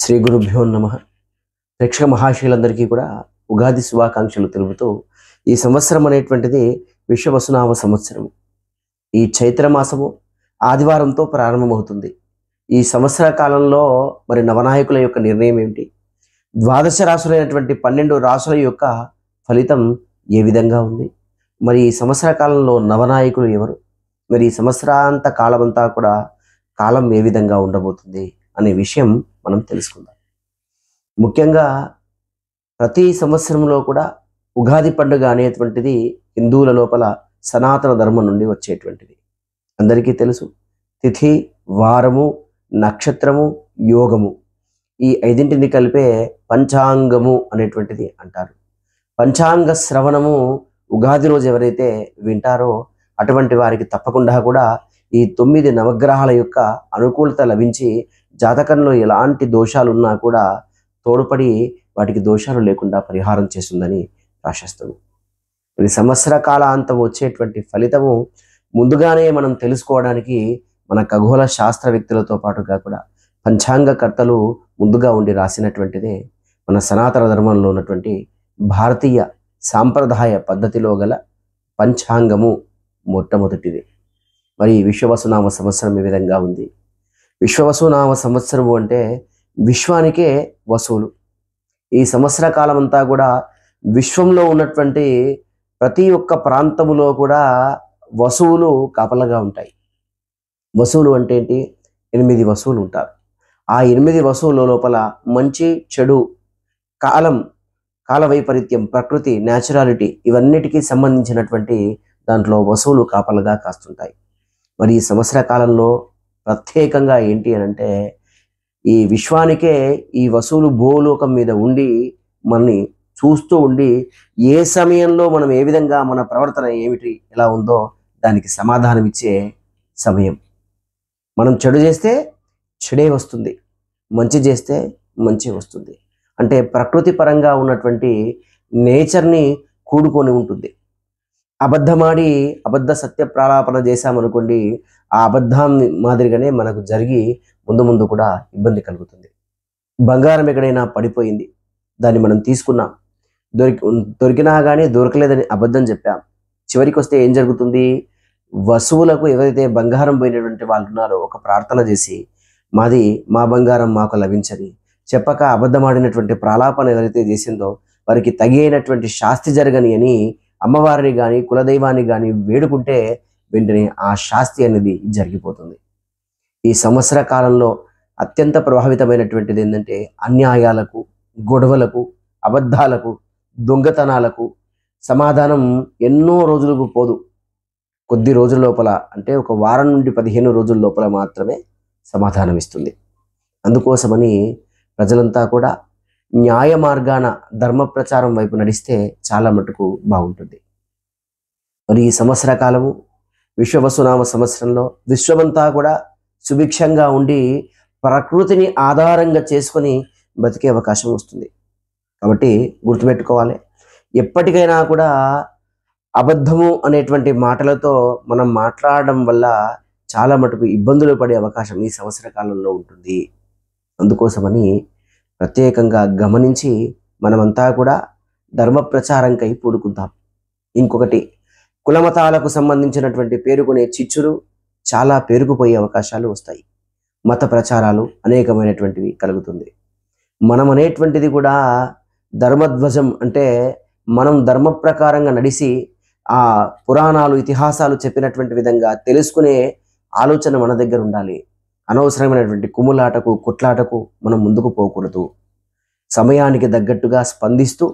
శ్రీ గురుభ్యో నమ. ప్రేక్షక మహాశయులందరికీ కూడా ఉగాది శుభాకాంక్షలు తెలుపుతూ ఈ సంవత్సరం అనేటువంటిది విశ్వవసునామ సంవత్సరం. ఈ చైత్రమాసము ఆదివారంతో ప్రారంభమవుతుంది. ఈ సంవత్సర కాలంలో మరి నవనాయకుల యొక్క నిర్ణయం ఏమిటి, ద్వాదశ రాశులైనటువంటి 12 రాశుల యొక్క ఫలితం ఏ విధంగా ఉంది, మరి ఈ సంవత్సర కాలంలో నవనాయకులు ఎవరు, మరి ఈ సంవత్సరాంత కాలమంతా కూడా కాలం ఏ విధంగా ఉండబోతుంది అనే విషయం మనం తెలుసుకుందాం. ముఖ్యంగా ప్రతి సంవత్సరంలో కూడా ఉగాది పండుగ అనేటువంటిది హిందువుల లోపల సనాతన ధర్మం నుండి వచ్చేటువంటిది. అందరికీ తెలుసు, తిథి, వారము, నక్షత్రము, యోగము ఈ 5ంటిని కలిపే పంచాంగము అనేటువంటిది అంటారు. పంచాంగ శ్రవణము ఉగాది రోజు ఎవరైతే వింటారో అటువంటి వారికి తప్పకుండా కూడా ఈ 9 నవగ్రహాల యొక్క అనుకూలత లభించి జాతకంలో ఎలాంటి దోషాలు ఉన్నా కూడా తోడ్పడి వాటికి దోషాలు లేకుండా పరిహారం చేస్తుందని ఆశిస్తాము. ఈ సంవత్సర కాలాంతం వచ్చేటువంటి ఫలితము ముందుగానే మనం తెలుసుకోవడానికి మన ఖగోళ శాస్త్ర వ్యక్తులతో పాటుగా కూడా పంచాంగకర్తలు ముందుగా ఉండి రాసినటువంటిదే మన సనాతన ధర్మంలో ఉన్నటువంటి భారతీయ సాంప్రదాయ పద్ధతిలో గల పంచాంగము మొట్టమొదటిది. మరి విశ్వవసునామ సంవత్సరం ఈ విధంగా ఉంది. విశ్వవసునామ సంవత్సరము అంటే విశ్వానికే వసువులు. ఈ సంవత్సర కాలం అంతా కూడా విశ్వంలో ఉన్నటువంటి ప్రతి ఒక్క ప్రాంతములో కూడా వసువులు కాపలగా ఉంటాయి. వసువులు అంటే ఏంటి? 8 వసువులు ఉంటారు. ఆ 8 వసువుల లోపల మంచి చెడు, కాల వైపరీత్యం, ప్రకృతి, న్యాచురాలిటీ ఇవన్నిటికీ సంబంధించినటువంటి దాంట్లో వసువులు కాపలగా కాస్తుంటాయి. మరి ఈ సంవత్సర కాలంలో ప్రత్యేకంగా ఏంటి అని అంటే ఈ విశ్వానికే ఈ వసువులు భూలోకం మీద ఉండి మనని చూస్తూ ఉండి ఏ సమయంలో మనం ఏ విధంగా మన ప్రవర్తన ఏమిటి ఎలా ఉందో దానికి సమాధానం ఇచ్చే సమయం. మనం చెడు చేస్తే చెడే వస్తుంది, మంచి చేస్తే మంచి వస్తుంది. అంటే ప్రకృతి పరంగా ఉన్నటువంటి నేచర్ని కూడుకొని ఉంటుంది. అబద్ధమాడి అబద్ధ సత్య ప్రాలాపన చేశామనుకోండి, ఆ అబద్ధం మాదిరిగానే మనకు జరిగి ముందు ముందు కూడా ఇబ్బంది కలుగుతుంది. బంగారం ఎక్కడైనా పడిపోయింది, దాన్ని మనం తీసుకున్నాం, దొరికినా కానీ దొరకలేదని అబద్ధం చెప్పాం. చివరికి వస్తే ఏం జరుగుతుంది? వసువులకు ఎవరైతే బంగారం పోయినటువంటి వాళ్ళు ఉన్నారో ఒక ప్రార్థన చేసి మా బంగారం మాకు లభించని చెప్పక అబద్ధమాడినటువంటి ప్రాలాపన ఎవరైతే చేసిందో వారికి తగి అయినటువంటి శాస్తి జరగని అని అమ్మవారిని కానీ కులదైవాన్ని కానీ వేడుకుంటే వెంటనే ఆ శాస్తి అనేది జరిగిపోతుంది. ఈ సంవత్సర కాలంలో అత్యంత ప్రభావితమైనటువంటిది ఏంటంటే అన్యాయాలకు, గొడవలకు, అబద్ధాలకు, దొంగతనాలకు సమాధానం ఎన్నో రోజులకు పోదు. కొద్ది రోజుల లోపల, అంటే ఒక వారం నుండి 15 రోజుల లోపల మాత్రమే సమాధానం ఇస్తుంది. అందుకోసమని ప్రజలంతా కూడా న్యాయ మార్గాన ధర్మ ప్రచారం వైపు నడిస్తే చాలా మటుకు బాగుంటుంది. మరి ఈ సంవత్సర కాలము విశ్వవసునామ సంవత్సరంలో విశ్వమంతా కూడా సుభిక్షంగా ఉండి ప్రకృతిని ఆధారంగా చేసుకొని బతికే అవకాశం వస్తుంది. కాబట్టి గుర్తుపెట్టుకోవాలి, ఎప్పటికైనా కూడా అబద్ధము అనేటువంటి మాటలతో మనం మాట్లాడడం వల్ల చాలా మటుకు ఇబ్బందులు పడే అవకాశం ఈ సంవత్సర కాలంలో ఉంటుంది. అందుకోసమని ప్రత్యేకంగా గమనించి మనమంతా కూడా ధర్మ ప్రచారంకై పూనుకుందాం. ఇంకొకటి, కులమతాలకు సంబంధించినటువంటి పేరుకునే చిచ్చులు చాలా పేరుకుపోయే అవకాశాలు వస్తాయి. మత ప్రచారాలు అనేకమైనటువంటివి కలుగుతుంది. మనం అనేటువంటిది కూడా ధర్మధ్వజం, అంటే మనం ధర్మ ప్రకారంగా నడిచి ఆ పురాణాలు, ఇతిహాసాలు చెప్పినటువంటి విధంగా తెలుసుకునే ఆలోచన మన దగ్గర ఉండాలి. అనవసరమైనటువంటి కుమ్ములాటకు, కుట్లాటకు మనం ముందుకు పోకూడదు. సమయానికి తగ్గట్టుగా స్పందిస్తూ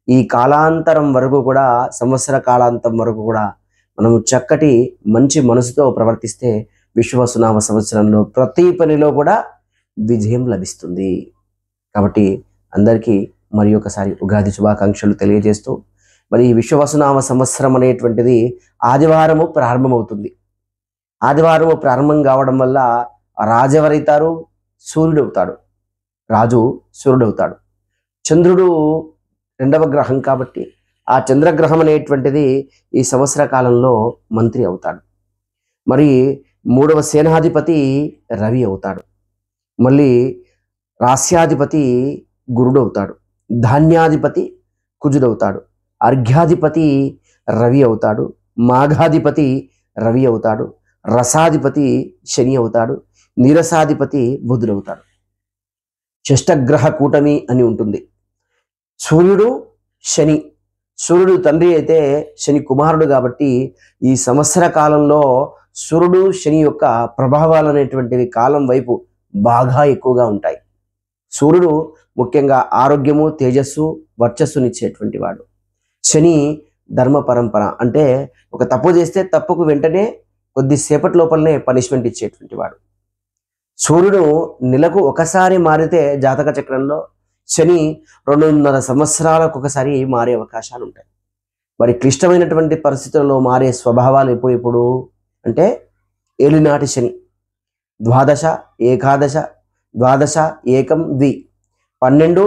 ఈ కాలాంతరం వరకు కూడా, సంవత్సర కాలాంతం వరకు కూడా మనము చక్కటి మంచి మనసుతో ప్రవర్తిస్తే విశ్వవసునామ సంవత్సరంలో ప్రతి పనిలో కూడా విజయం లభిస్తుంది. కాబట్టి అందరికీ మరి ఒకసారి ఉగాది శుభాకాంక్షలు తెలియజేస్తూ, మరి ఈ విశ్వవసునామ సంవత్సరం అనేటువంటిది ఆదివారము ప్రారంభమవుతుంది. ఆదివారము ప్రారంభం కావడం వల్ల రాజు ఎవరైతారు? సూర్యుడవుతాడు. రాజు సూర్యుడవుతాడు. చంద్రుడు 2వ గ్రహం కాబట్టి ఆ చంద్రగ్రహం అనేటువంటిది ఈ సంవత్సర కాలంలో మంత్రి అవుతాడు. మరి 3వ సేనాధిపతి రవి అవుతాడు. మళ్ళీ రాస్యాధిపతి గురుడవుతాడు, ధాన్యాధిపతి కుజుడవుతాడు, అర్ఘ్యాధిపతి రవి అవుతాడు, మాఘాధిపతి రవి అవుతాడు, రసాధిపతి శని అవుతాడు, నీరసాధిపతి బుధుడవుతాడు. షష్టగ్రహ కూటమి అని ఉంటుంది. సూర్యుడు శని, సూర్యుడు తండ్రి అయితే శని కుమారుడు కాబట్టి ఈ సంవత్సర కాలంలో సూర్యుడు శని యొక్క ప్రభావాలు అనేటువంటివి కాలం వైపు బాగా ఎక్కువగా ఉంటాయి. సూర్యుడు ముఖ్యంగా ఆరోగ్యము, తేజస్సు, వర్చస్సునిచ్చేటువంటి వాడు. శని ధర్మ పరంపర, అంటే ఒక తప్పు చేస్తే తప్పుకు వెంటనే కొద్దిసేపటి లోపలనే పనిష్మెంట్ ఇచ్చేటువంటి వాడు. సూర్యుడు నెలకు ఒకసారి మారితే జాతక చక్రంలో, శని 2.5 సంవత్సరాలకు ఒకసారి మారే అవకాశాలు ఉంటాయి. మరి క్లిష్టమైనటువంటి పరిస్థితుల్లో మారే స్వభావాలు ఎప్పుడు అంటే ఏలినాటి శని, ద్వాదశ, ఏకాదశ, ద్వాదశ, ఏకం, ద్వి, 12,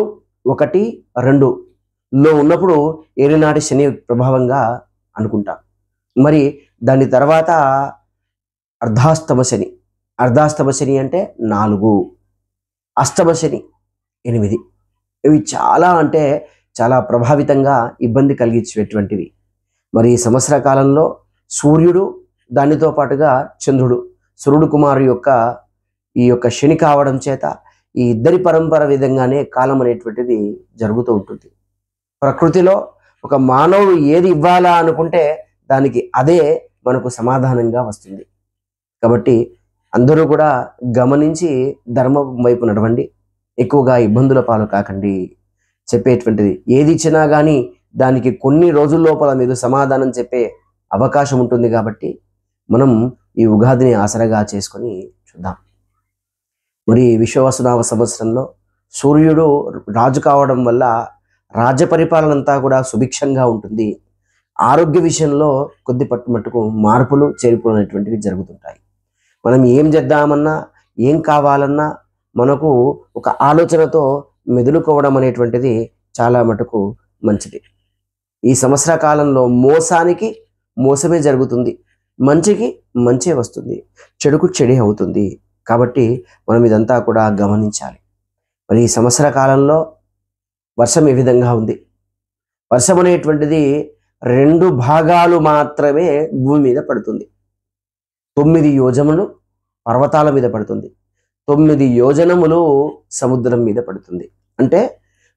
1, 2లో ఉన్నప్పుడు ఏలినాటి శని ప్రభావంగా అనుకుంటాం. మరి దాని తర్వాత అర్ధాష్టమ శని, అర్ధాష్టమ శని అంటే 4, అష్టమ శని 8. ఇవి చాలా అంటే చాలా ప్రభావితంగా ఇబ్బంది కలిగించేటువంటివి. మరి ఈ సంవత్సర కాలంలో సూర్యుడు, దానితో పాటుగా చంద్రుడు, సూర్యుడు కుమారు యొక్క ఈ యొక్క శని కావడం చేత ఈ ఇద్దరి పరంపర విధంగానే కాలం అనేటువంటిది జరుగుతూ ఉంటుంది. ప్రకృతిలో ఒక మానవుడు ఏది ఇవ్వాలా అనుకుంటే దానికి అదే మనకు సమాధానంగా వస్తుంది. కాబట్టి అందరూ కూడా గమనించి ధర్మం వైపు నడవండి, ఎక్కువగా ఇబ్బందుల పాలు కాకండి. చెప్పేటువంటిది ఏది ఇచ్చినా కానీ దానికి కొన్ని రోజుల లోపల మీరు సమాధానం చెప్పే అవకాశం ఉంటుంది. కాబట్టి మనం ఈ ఉగాదిని ఆసరగా చేసుకొని చూద్దాం. మరి విశ్వవసునామ సంవత్సరంలో సూర్యుడు రాజు కావడం వల్ల రాజ్య పరిపాలన అంతా కూడా సుభిక్షంగా ఉంటుంది. ఆరోగ్య విషయంలో కొద్ది మట్టుకు మార్పులు చేర్పులు అనేటువంటివి జరుగుతుంటాయి. మనం ఏం చేద్దామన్నా, ఏం కావాలన్నా మనకు ఒక ఆలోచనతో మెదులుకోవడం అనేటువంటిది చాలా మటుకు మంచిది. ఈ సంవత్సర కాలంలో మోసానికి మోసమే జరుగుతుంది, మంచికి మంచే వస్తుంది, చెడుకు చెడే అవుతుంది. కాబట్టి మనం ఇదంతా కూడా గమనించాలి. మరి ఈ సంవత్సర కాలంలో వర్షం ఏ విధంగా ఉంది? వర్షం అనేటువంటిది 2 భాగాలు మాత్రమే భూమి మీద పడుతుంది. 9 యోజనములు పర్వతాల మీద పడుతుంది, 9 యోజనములు సముద్రం మీద పడుతుంది. అంటే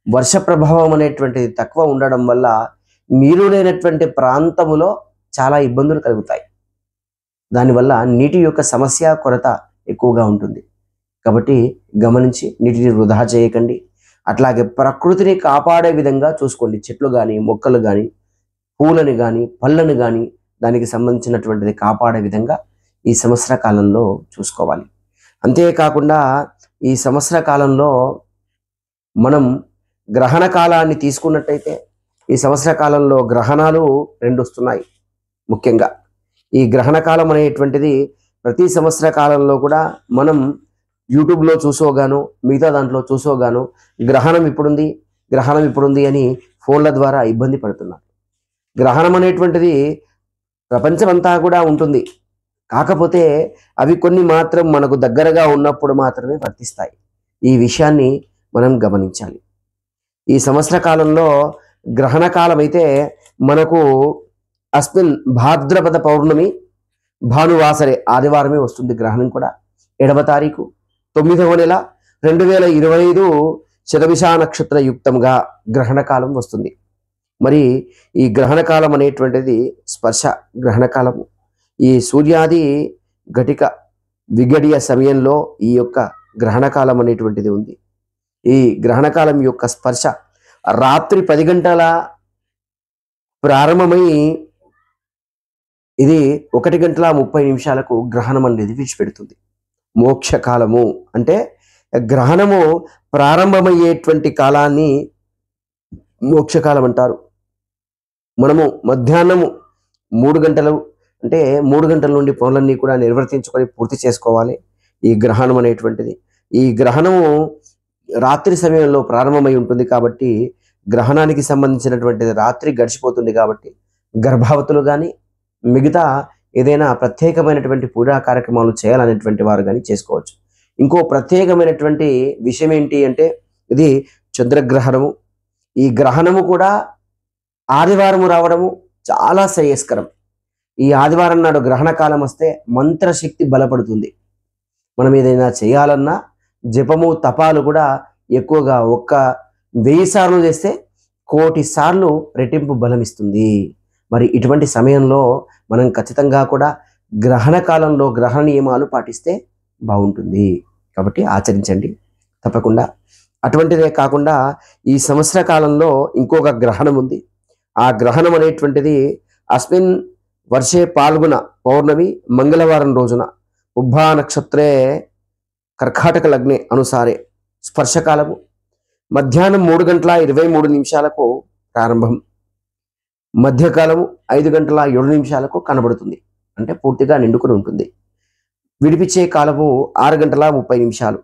వర్ష ప్రభావం అనేటువంటిది తక్కువ ఉండడం వల్ల నీరు లేనటువంటి ప్రాంతములో చాలా ఇబ్బందులు కలుగుతాయి. దానివల్ల నీటి యొక్క సమస్య కొరత ఎక్కువగా ఉంటుంది. కాబట్టి గమనించి నీటిని వృధా చేయకండి. అట్లాగే ప్రకృతిని కాపాడే విధంగా చూసుకోండి. చెట్లు కానీ, మొక్కలు కానీ, పూలని కానీ, పళ్ళను కానీ దానికి సంబంధించినటువంటిది కాపాడే విధంగా ఈ సంవత్సర కాలంలో చూసుకోవాలి. అంతేకాకుండా ఈ సంవత్సర కాలంలో మనం గ్రహణ కాలాన్ని తీసుకున్నట్టయితే ఈ సంవత్సర కాలంలో గ్రహణాలు 2 వస్తున్నాయి. ముఖ్యంగా ఈ గ్రహణ కాలం అనేటువంటిది ప్రతి సంవత్సర కాలంలో కూడా మనం యూట్యూబ్లో చూసోగాను, మిగతా దాంట్లో చూసోగాను గ్రహణం ఇప్పుడుంది అని ఫోన్ల ద్వారా ఇబ్బంది పడుతున్నారు. గ్రహణం అనేటువంటిది ప్రపంచమంతా కూడా ఉంటుంది. కాకపోతే అవి కొన్ని మాత్రం మనకు దగ్గరగా ఉన్నప్పుడు మాత్రమే వర్తిస్తాయి. ఈ విషయాన్ని మనం గమనించాలి. ఈ సంవత్సర కాలంలో గ్రహణ కాలం అయితే మనకు అస్మిన్ భాద్రపద పౌర్ణమి భానువాసరే ఆదివారమే వస్తుంది. గ్రహణం కూడా 7వ తారీఖు 9వ నెల 2025 శతభిష నక్షత్ర యుక్తంగా గ్రహణ కాలం వస్తుంది. మరి ఈ గ్రహణ కాలం అనేటువంటిది స్పర్శ గ్రహణ కాలము. ఈ సూర్యాది ఘటిక విగడియ సమయంలో ఈ యొక్క గ్రహణ కాలం అనేటువంటిది ఉంది. ఈ గ్రహణ కాలం యొక్క స్పర్శ రాత్రి 10 గంటల ప్రారంభమై ఇది 1:30 గ్రహణం అనేది విడిచిపెడుతుంది. మోక్షకాలము అంటే గ్రహణము ప్రారంభమయ్యేటువంటి కాలాన్ని మోక్షకాలం అంటారు. మనము మధ్యాహ్నము 3 గంటలు అంటే 3 గంటల నుండి పనులన్నీ కూడా నిర్వర్తించుకొని పూర్తి చేసుకోవాలి ఈ గ్రహణం అనేటువంటిది. ఈ గ్రహణము రాత్రి సమయంలో ప్రారంభమై ఉంటుంది కాబట్టి గ్రహణానికి సంబంధించినటువంటిది రాత్రి గడిచిపోతుంది కాబట్టి గర్భావతులు కానీ మిగతా ఏదైనా ప్రత్యేకమైనటువంటి పూజా కార్యక్రమాలు చేయాలనేటువంటి వారు కానీ చేసుకోవచ్చు. ఇంకో ప్రత్యేకమైనటువంటి విషయం ఏంటి అంటే ఇది చంద్రగ్రహణము. ఈ గ్రహణము కూడా ఆదివారము రావడము చాలా శ్రేయస్కరం. ఈ ఆదివారం నాడు గ్రహణ కాలం వస్తే మంత్రశక్తి బలపడుతుంది. మనం ఏదైనా చేయాలన్నా జపము తపాలు కూడా ఎక్కువగా 1000 సార్లు చేస్తే 1,000,000 సార్లు రెట్టింపు బలమిస్తుంది. మరి ఇటువంటి సమయంలో మనం ఖచ్చితంగా కూడా గ్రహణ కాలంలో గ్రహణ నియమాలు పాటిస్తే బాగుంటుంది. కాబట్టి ఆచరించండి తప్పకుండా. అటువంటిదే కాకుండా ఈ సంవత్సర కాలంలో ఇంకొక గ్రహణం ఉంది. ఆ గ్రహణం అనేటువంటిది అస్మిన్ వర్షే పాల్గొన పౌర్ణమి మంగళవారం రోజున ఉభా నక్షత్రే కర్కాటక లగ్నే అనుసారే స్పర్శకాలము మధ్యాహ్నం 3:23 ప్రారంభం, మధ్యకాలము 5:07 కనబడుతుంది. అంటే పూర్తిగా నిండుకుని ఉంటుంది. విడిపించే కాలము 6:30,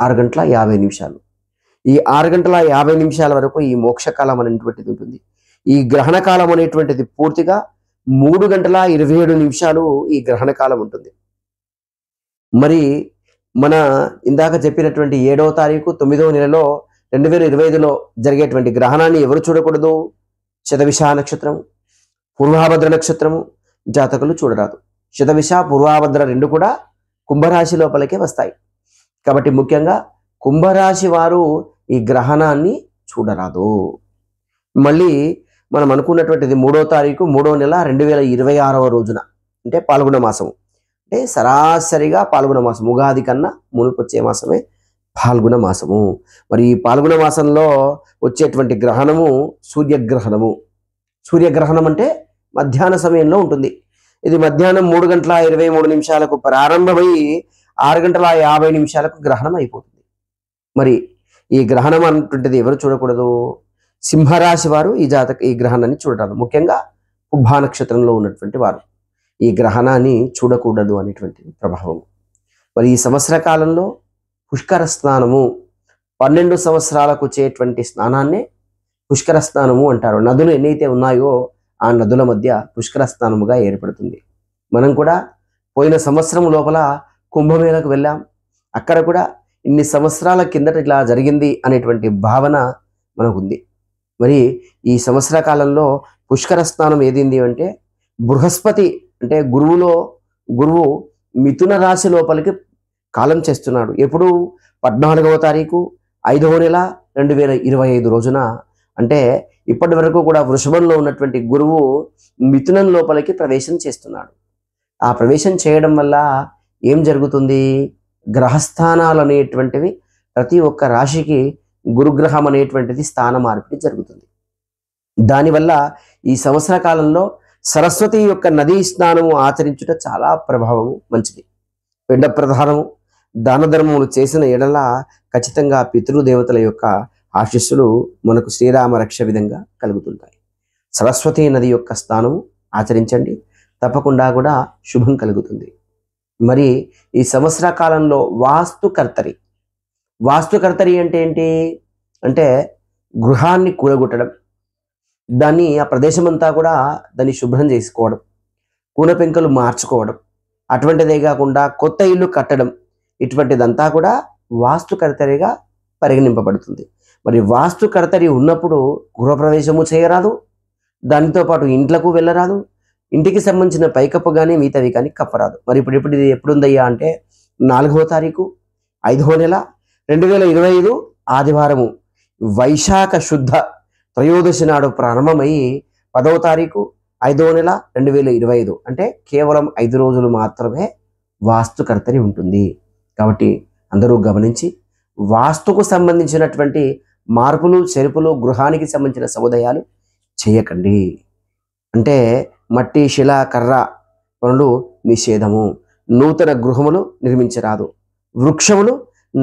6:50. ఈ 6:50 వరకు ఈ మోక్షకాలం అనేటువంటిది ఉంటుంది. ఈ గ్రహణ కాలం అనేటువంటిది పూర్తిగా 3:27 ఈ గ్రహణ కాలం ఉంటుంది. మరి మన ఇందాక చెప్పినటువంటి 7వ తారీఖు 9వ నెలలో 2025లో జరిగేటువంటి గ్రహణాన్ని ఎవరు చూడకూడదు? శతభిష నక్షత్రము, పూర్వాభద్ర నక్షత్రము జాతకులు చూడరాదు. శతభిష, పూర్వాభద్ర 2 కూడా కుంభరాశి లోపలికే వస్తాయి. కాబట్టి ముఖ్యంగా కుంభరాశి వారు ఈ గ్రహణాన్ని చూడరాదు. మళ్ళీ మనం అనుకున్నటువంటిది 3వ తారీఖు 3వ నెల 2026వ రోజున అంటే పాల్గొన మాసము. అంటే సరాసరిగా పాల్గొన మాసం, ఉగాది కన్నా మునుపు వచ్చే మాసమే పాల్గొన మాసము. మరి ఈ పాల్గొన మాసంలో వచ్చేటువంటి గ్రహణము సూర్యగ్రహణము. సూర్యగ్రహణం అంటే మధ్యాహ్న సమయంలో ఉంటుంది. ఇది మధ్యాహ్నం 3:23 ప్రారంభమై 6:50 గ్రహణం అయిపోతుంది. మరి ఈ గ్రహణం అనేటువంటిది ఎవరు చూడకూడదు? సింహరాశి వారు ఈ గ్రహణాన్ని చూడరాదు. ముఖ్యంగా ఉభా నక్షత్రంలో ఉన్నటువంటి వారు ఈ గ్రహణాన్ని చూడకూడదు అనేటువంటి ప్రభావం. మరి ఈ సంవత్సర కాలంలో పుష్కర స్నానము 12 సంవత్సరాలకు వచ్చేటువంటి స్నానాన్నే పుష్కర స్నానము అంటారు. నదులు ఎన్నైతే ఉన్నాయో ఆ నదుల మధ్య పుష్కర స్నానముగా ఏర్పడుతుంది. మనం కూడా పోయిన సంవత్సరం లోపల కుంభమేళకు వెళ్ళాం. అక్కడ కూడా ఇన్ని సంవత్సరాల కిందట ఇలా జరిగింది అనేటువంటి భావన మనకుంది. మరి ఈ సంవత్సర కాలంలో పుష్కర స్నానం ఏదింది అంటే బృహస్పతి అంటే గురువు మిథున రాశి లోపలికి కాలం చేస్తున్నాడు. ఎప్పుడు? 14వ తారీఖు 5వ నెల 2025 రోజున. అంటే ఇప్పటి వరకు కూడా వృషభంలో ఉన్నటువంటి గురువు మిథునం లోపలికి ప్రవేశం చేస్తున్నాడు. ఆ ప్రవేశం చేయడం వల్ల ఏం జరుగుతుంది? గ్రహస్థానాలు అనేటువంటివి ప్రతి ఒక్క రాశికి గురుగ్రహం అనేటువంటిది స్థాన మార్పిడి జరుగుతుంది. దానివల్ల ఈ సంవత్సర కాలంలో సరస్వతి యొక్క నదీ స్నానము ఆచరించుట చాలా ప్రభావము మంచిది. పిండ ప్రధానము దాన ధర్మములు చేసిన ఎడల ఖచ్చితంగా పితృదేవతల యొక్క ఆశీస్సులు మనకు శ్రీరామ రక్ష విధంగా కలుగుతుంటాయి. సరస్వతి నది యొక్క స్నానము ఆచరించండి, తప్పకుండా కూడా శుభం కలుగుతుంది. మరి ఈ సంవత్సర కాలంలో వాస్తుకర్తరి అంటే ఏంటి అంటే గృహాన్ని కూలగొట్టడం, దాన్ని ఆ ప్రదేశం అంతా కూడా దాన్ని శుభ్రం చేసుకోవడం, కూన పెంకలు మార్చుకోవడం, అటువంటిదే కాకుండా కొత్త ఇల్లు కట్టడం, ఇటువంటిదంతా కూడా వాస్తుకర్తరిగా పరిగణింపబడుతుంది. మరి వాస్తుకర్తరి ఉన్నప్పుడు గృహప్రవేశము చేయరాదు, దానితో పాటు ఇంట్లకు వెళ్ళరాదు, ఇంటికి సంబంధించిన పైకప్పు కానీ మిగతావి కానీ కప్పరాదు. మరి ఇప్పుడు ఇది ఎప్పుడుందయ్యా అంటే 4వ తారీఖు 5వ నెల 2025 ఆదివారము వైశాఖ శుద్ధ త్రయోదశి నాడు ప్రారంభమై 10వ తారీఖు 5వ నెల 2025 అంటే కేవలం 5 రోజులు మాత్రమే వాస్తుకర్తరి ఉంటుంది. కాబట్టి అందరూ గమనించి వాస్తుకు సంబంధించినటువంటి మార్పులు చెరుపులు గృహానికి సంబంధించిన సముదాయాలు చేయకండి. అంటే మట్టి శిల కర్ర పనులు నిషేధము, నూతన గృహములు నిర్మించరాదు, వృక్షములు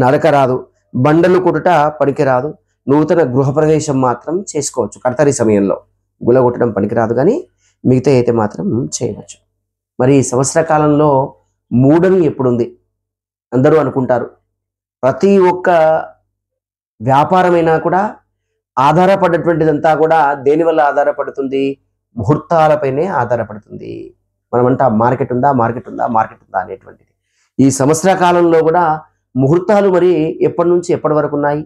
నరకరాదు, బండలు కొట్టుట పనికిరాదు, నూతన గృహప్రవేశం మాత్రం చేసుకోవచ్చు. కర్తరి సమయంలో గులగొట్టడం పనికిరాదు, కానీ మిగతా అయితే మాత్రం చేయవచ్చు. మరి ఈ సంవత్సర కాలంలో మూఢమి ఎప్పుడుంది? అందరూ అనుకుంటారు. ప్రతి ఒక్క వ్యాపారమైనా కూడా ఆధారపడినటువంటిదంతా కూడా దేనివల్ల ఆధారపడుతుంది? ముహూర్తాలపైనే ఆధారపడుతుంది. మనమంటా మార్కెట్ ఉందా అనేటువంటిది. ఈ సంవత్సర కాలంలో కూడా ముహూర్తాలు మరి ఎప్పటి నుంచి ఎప్పటి వరకు ఉన్నాయి,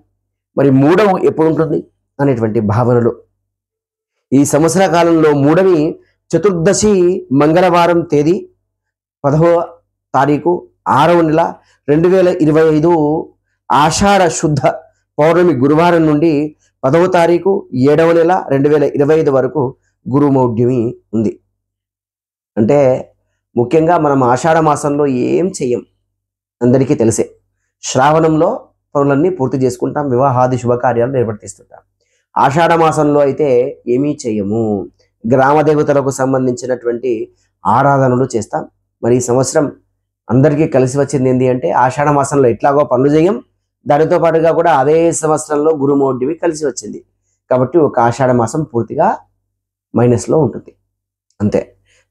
మరి మూడవ ఎప్పుడు ఉంటుంది అనేటువంటి భావనలు. ఈ సంవత్సర కాలంలో మూడవి చతుర్దశి మంగళవారం తేదీ 10వ తారీఖు 6వ నెల 2025 ఆషాఢ శుద్ధ పౌర్ణమి గురువారం నుండి 10వ తారీఖు 7వ నెల 2025 వరకు గురుమౌఢ్యమి ఉంది. అంటే ముఖ్యంగా మనం ఆషాఢ మాసంలో ఏం చెయ్యం, అందరికీ తెలిసే. శ్రావణంలో పనులన్నీ పూర్తి చేసుకుంటాం, వివాహాది శుభకార్యాలు నిర్వర్తిస్తుంటాం. ఆషాఢ మాసంలో అయితే ఏమీ చెయ్యము, గ్రామ దేవతలకు సంబంధించినటువంటి ఆరాధనలు చేస్తాం. మరి ఈ సంవత్సరం అందరికీ కలిసి వచ్చింది ఏంటి అంటే ఆషాఢ మాసంలో ఎట్లాగో పనులు చేయం, దానితో పాటుగా కూడా అదే సంవత్సరంలో గురుమౌఢ్యమి కలిసి వచ్చింది కాబట్టి ఒక ఆషాఢ మాసం పూర్తిగా మైనస్లో ఉంటుంది అంతే.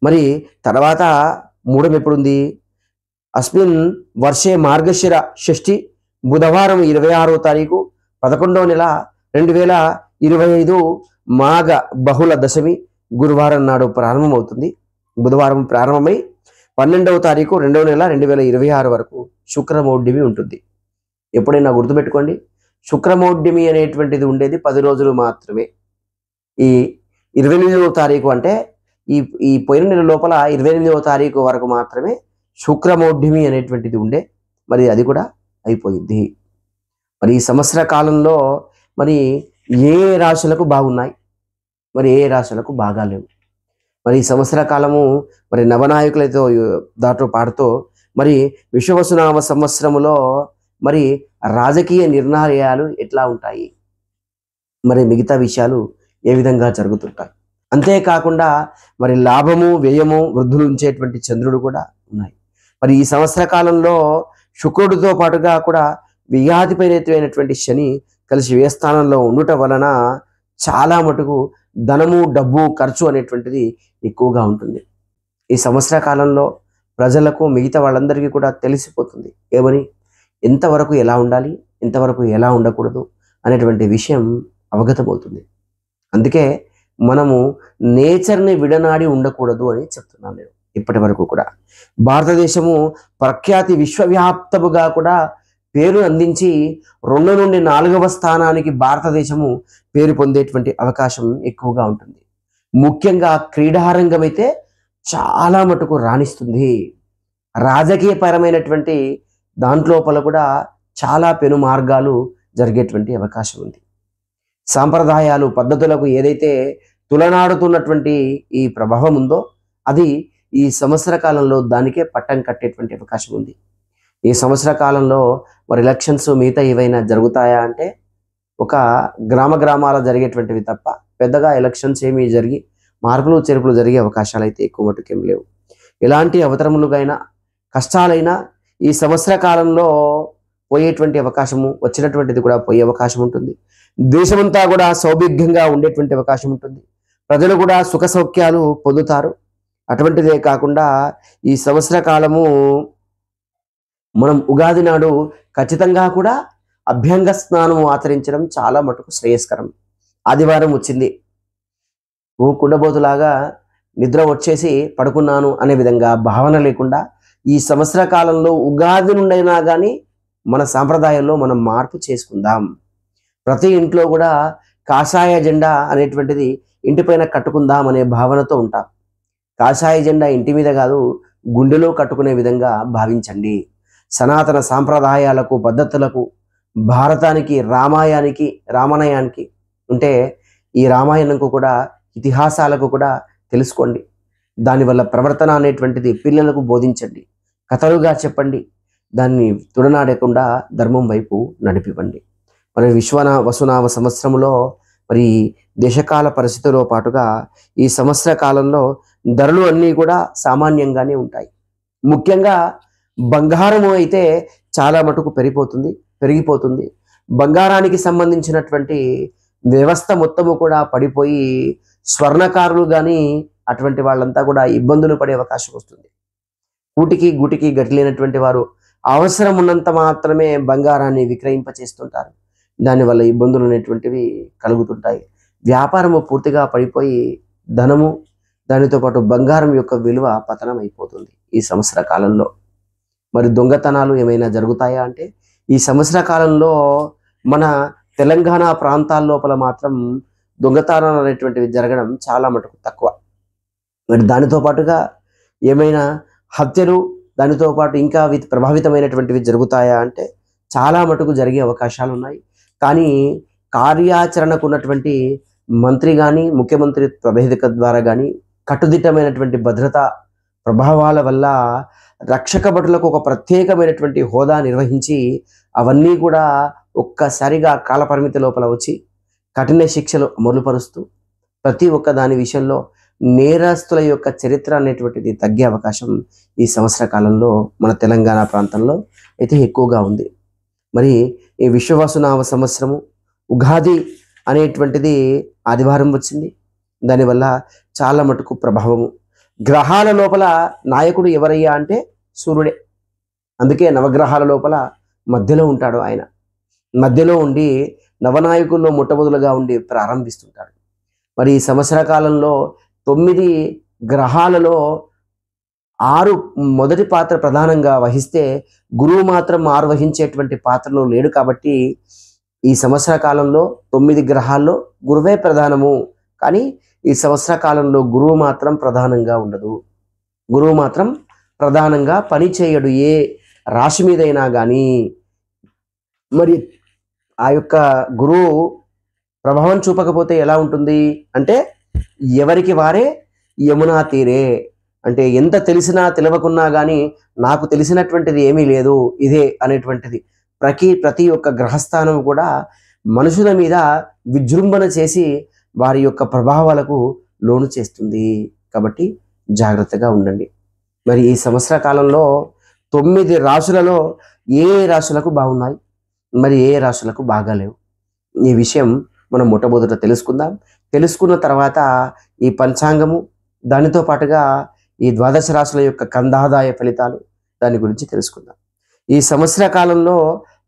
మరి తర్వాత మూడం ఎప్పుడుంది? అస్మిన్ వర్షే మార్గశిర షష్ఠి బుధవారం 26వ తారీఖు 11వ నెల 2025 మాఘ బహుళ దశమి గురువారం నాడు ప్రారంభమవుతుంది. బుధవారం ప్రారంభమై 12వ తారీఖు 2వ నెల 2026 వరకు శుక్రమౌఢ్యమి ఉంటుంది. ఎప్పుడైనా గుర్తుపెట్టుకోండి, శుక్రమౌఢ్యమి అనేటువంటిది ఉండేది 10 రోజులు మాత్రమే. ఈ 28వ తారీఖు అంటే ఈ పోయిన నెల లోపల 28వ తారీఖు వరకు మాత్రమే శుక్రమౌఢ్యమి అనేటువంటిది ఉండే, మరి అది కూడా అయిపోయింది. మరి ఈ సంవత్సర కాలంలో మరి ఏ రాశులకు బాగున్నాయి, మరి ఏ రాశులకు బాగాలేవు. మరి ఈ సంవత్సర కాలము మరి నవనాయకులతో దాంతో పాడుతూ మరి విశ్వవసునామ సంవత్సరములో మరి రాజకీయ నిర్ణయాలు ఎట్లా ఉంటాయి, మరి మిగతా విషయాలు ఏ విధంగా జరుగుతుంటాయి. అంతేకాకుండా మరి లాభము వ్యయము వృద్ధులు ఉంచేటువంటి చంద్రుడు కూడా ఉన్నాయి. మరి ఈ సంవత్సర కాలంలో శుక్రుడితో పాటుగా కూడా వ్యయాధిపైనటువంటి శని కలిసి ఏ స్థానంలో ఉండటం వలన చాలా మటుకు ధనము డబ్బు ఖర్చు అనేటువంటిది ఎక్కువగా ఉంటుంది. ఈ సంవత్సర కాలంలో ప్రజలకు మిగతా వాళ్ళందరికీ కూడా తెలిసిపోతుంది ఏమని, ఎంతవరకు ఎలా ఉండాలి, ఎంతవరకు ఎలా ఉండకూడదు అనేటువంటి విషయం అవగతమవుతుంది. అందుకే మనము నేచర్ని విడనాడి ఉండకూడదు అని చెప్తున్నాను నేను. ఇప్పటి వరకు కూడా భారతదేశము ప్రఖ్యాతి విశ్వవ్యాప్తముగా కూడా పేరు అందించి 2 నుండి 4వ స్థానానికి భారతదేశము పేరు పొందేటువంటి అవకాశం ఎక్కువగా ఉంటుంది. ముఖ్యంగా క్రీడారంగం అయితే చాలా మటుకు రాణిస్తుంది. రాజకీయపరమైనటువంటి దాంట్లోపల కూడా చాలా పెను మార్గాలు జరిగేటువంటి అవకాశం ఉంది. సాంప్రదాయాలు పద్ధతులకు ఏదైతే తులనాడుతున్నటువంటి ఈ ప్రభావం ఉందో అది ఈ సంవత్సర కాలంలో దానికే పట్టం కట్టేటువంటి అవకాశం ఉంది. ఈ సంవత్సర కాలంలో మరి ఎలక్షన్స్ మిగతా ఏవైనా జరుగుతాయా అంటే ఒక గ్రామాల జరిగేటువంటివి తప్ప పెద్దగా ఎలక్షన్స్ ఏమీ జరిగి మార్పులు చేర్పులు జరిగే అవకాశాలు అయితే ఎక్కువ మటుకేం లేవు. ఎలాంటి అవతరములుగైనా కష్టాలైనా ఈ సంవత్సర కాలంలో పోయేటువంటి అవకాశము, వచ్చినటువంటిది కూడా పోయే అవకాశం ఉంటుంది. దేశమంతా కూడా సౌభాగ్యంగా ఉండేటువంటి అవకాశం ఉంటుంది. ప్రజలు కూడా సుఖ సౌఖ్యాలు పొందుతారు. అటువంటిదే కాకుండా ఈ సంవత్సర కాలము మనం ఉగాది నాడు ఖచ్చితంగా కూడా అభ్యంగ స్నానం ఆచరించడం చాలా మటుకు శ్రేయస్కరం. ఆదివారం వచ్చింది, కుండబోతులాగా నిద్ర వచ్చేసి పడుకున్నాను అనే విధంగా భావన లేకుండా ఈ సంవత్సర కాలంలో ఉగాది నుండైనా కానీ మన సాంప్రదాయాల్లో మనం మార్పు చేసుకుందాం. ప్రతి ఇంట్లో కూడా కాషాయ జెండా అనేటువంటిది ఇంటిపైన కట్టుకుందాం అనే భావనతో ఉంటాం. కాషాయ జెండా ఇంటి మీద కాదు, గుండెలో కట్టుకునే విధంగా భావించండి. సనాతన సాంప్రదాయాలకు పద్ధతులకు భారతానికి రామాయణానికి అంటే ఈ రామాయణంకు కూడా ఇతిహాసాలకు కూడా తెలుసుకోండి. దానివల్ల ప్రవర్తన అనేటువంటిది పిల్లలకు బోధించండి, కథలుగా చెప్పండి. దాన్ని తుడనాడకుండా ధర్మం వైపు నడిపివ్వండి. మరి వసునామ సంవత్సరంలో మరి దేశకాల పరిస్థితుల్లో పాటుగా ఈ సంవత్సర కాలంలో ధరలు అన్నీ కూడా సామాన్యంగానే ఉంటాయి. ముఖ్యంగా బంగారము అయితే చాలా మటుకు పెరిగిపోతుంది. బంగారానికి సంబంధించినటువంటి వ్యవస్థ మొత్తము కూడా పడిపోయి స్వర్ణకారులు కానీ అటువంటి వాళ్ళంతా కూడా ఇబ్బందులు పడే అవకాశం వస్తుంది. గూటికి గట్టిలేనటువంటి వారు అవసరం ఉన్నంత మాత్రమే బంగారాన్ని విక్రయింపచేస్తుంటారు. దానివల్ల ఇబ్బందులు అనేటువంటివి కలుగుతుంటాయి. వ్యాపారము పూర్తిగా పడిపోయి ధనము దానితో పాటు బంగారం యొక్క విలువ పతనం అయిపోతుంది ఈ సంవత్సర కాలంలో. మరి దొంగతనాలు ఏమైనా జరుగుతాయా అంటే ఈ సంవత్సర కాలంలో మన తెలంగాణ ప్రాంతాల లోపల మాత్రం దొంగతనాలు అనేటువంటివి జరగడం చాలా మటుకు తక్కువ. మరి దానితో పాటుగా ఏమైనా హత్యలు దానితో పాటు ఇంకా ప్రభావితమైనటువంటివి జరుగుతాయా అంటే చాలా మటుకు జరిగే అవకాశాలు ఉన్నాయి. కానీ కార్యాచరణకు ఉన్నటువంటి మంత్రి కానీ ముఖ్యమంత్రి ప్రవేదిక ద్వారా కానీ కట్టుదిట్టమైనటువంటి భద్రతా ప్రభావాల వల్ల రక్షక భటులకు ఒక ప్రత్యేకమైనటువంటి హోదా నిర్వహించి అవన్నీ కూడా ఒక్కసారిగా కాలపరిమితి లోపల వచ్చి కఠిన శిక్షలు అమలుపరుస్తూ ప్రతి ఒక్క దాని విషయంలో నేరస్తుల యొక్క చరిత్ర అనేటువంటిది తగ్గే అవకాశం ఈ సంవత్సర కాలంలో మన తెలంగాణ ప్రాంతంలో అయితే ఎక్కువగా ఉంది. మరి ఈ విశ్వవసునామ సంవత్సరము ఉగాది అనేటువంటిది ఆదివారం వచ్చింది. దానివల్ల చాలా మటుకు ప్రభావము. గ్రహాల లోపల నాయకుడు ఎవరయ్యా అంటే సూర్యుడే. అందుకే నవగ్రహాల లోపల మధ్యలో ఉంటాడు ఆయన. మధ్యలో ఉండి నవనాయకుల్లో మొట్టమొదలుగా ఉండి ప్రారంభిస్తుంటాడు. మరి ఈ సంవత్సర కాలంలో 9 గ్రహాలలో 6 మొదటి పాత్ర ప్రధానంగా వహిస్తే గురువు మాత్రం 6 వహించేటువంటి పాత్రలో లేడు. కాబట్టి ఈ సంవత్సర కాలంలో 9 గ్రహాల్లో గురువే ప్రధానము. కానీ ఈ సంవత్సర కాలంలో గురువు మాత్రం ప్రధానంగా ఉండదు. గురువు మాత్రం ప్రధానంగా పని చేయడు ఏ రాశి మీదైనా కానీ. మరి ఆ యొక్క గురువు ప్రభావం చూపకపోతే ఎలా ఉంటుంది అంటే ఎవరికి వారే యమునా తీరే. అంటే ఎంత తెలిసినా తెలియకున్నా కానీ నాకు తెలిసినటువంటిది ఏమీ లేదు ఇదే అనేటువంటిది ప్రతి ఒక్క గ్రహస్థానం కూడా మనుషుల మీద విజృంభణ చేసి వారి యొక్క ప్రభావాలకు లోను చేస్తుంది. కాబట్టి జాగ్రత్తగా ఉండండి. మరి ఈ సంవత్సర కాలంలో 9 రాశులలో ఏ రాశులకు బాగున్నాయి, మరి ఏ రాశులకు బాగాలేవు, ఈ విషయం మనం మొట్టమొదట తెలుసుకుందాం. తెలుసుకున్న తర్వాత ఈ పంచాంగము దానితో పాటుగా ఈ 12 రాశుల యొక్క కందాదాయ ఫలితాలు దాని గురించి తెలుసుకుందాం. ఈ సంవత్సర కాలంలో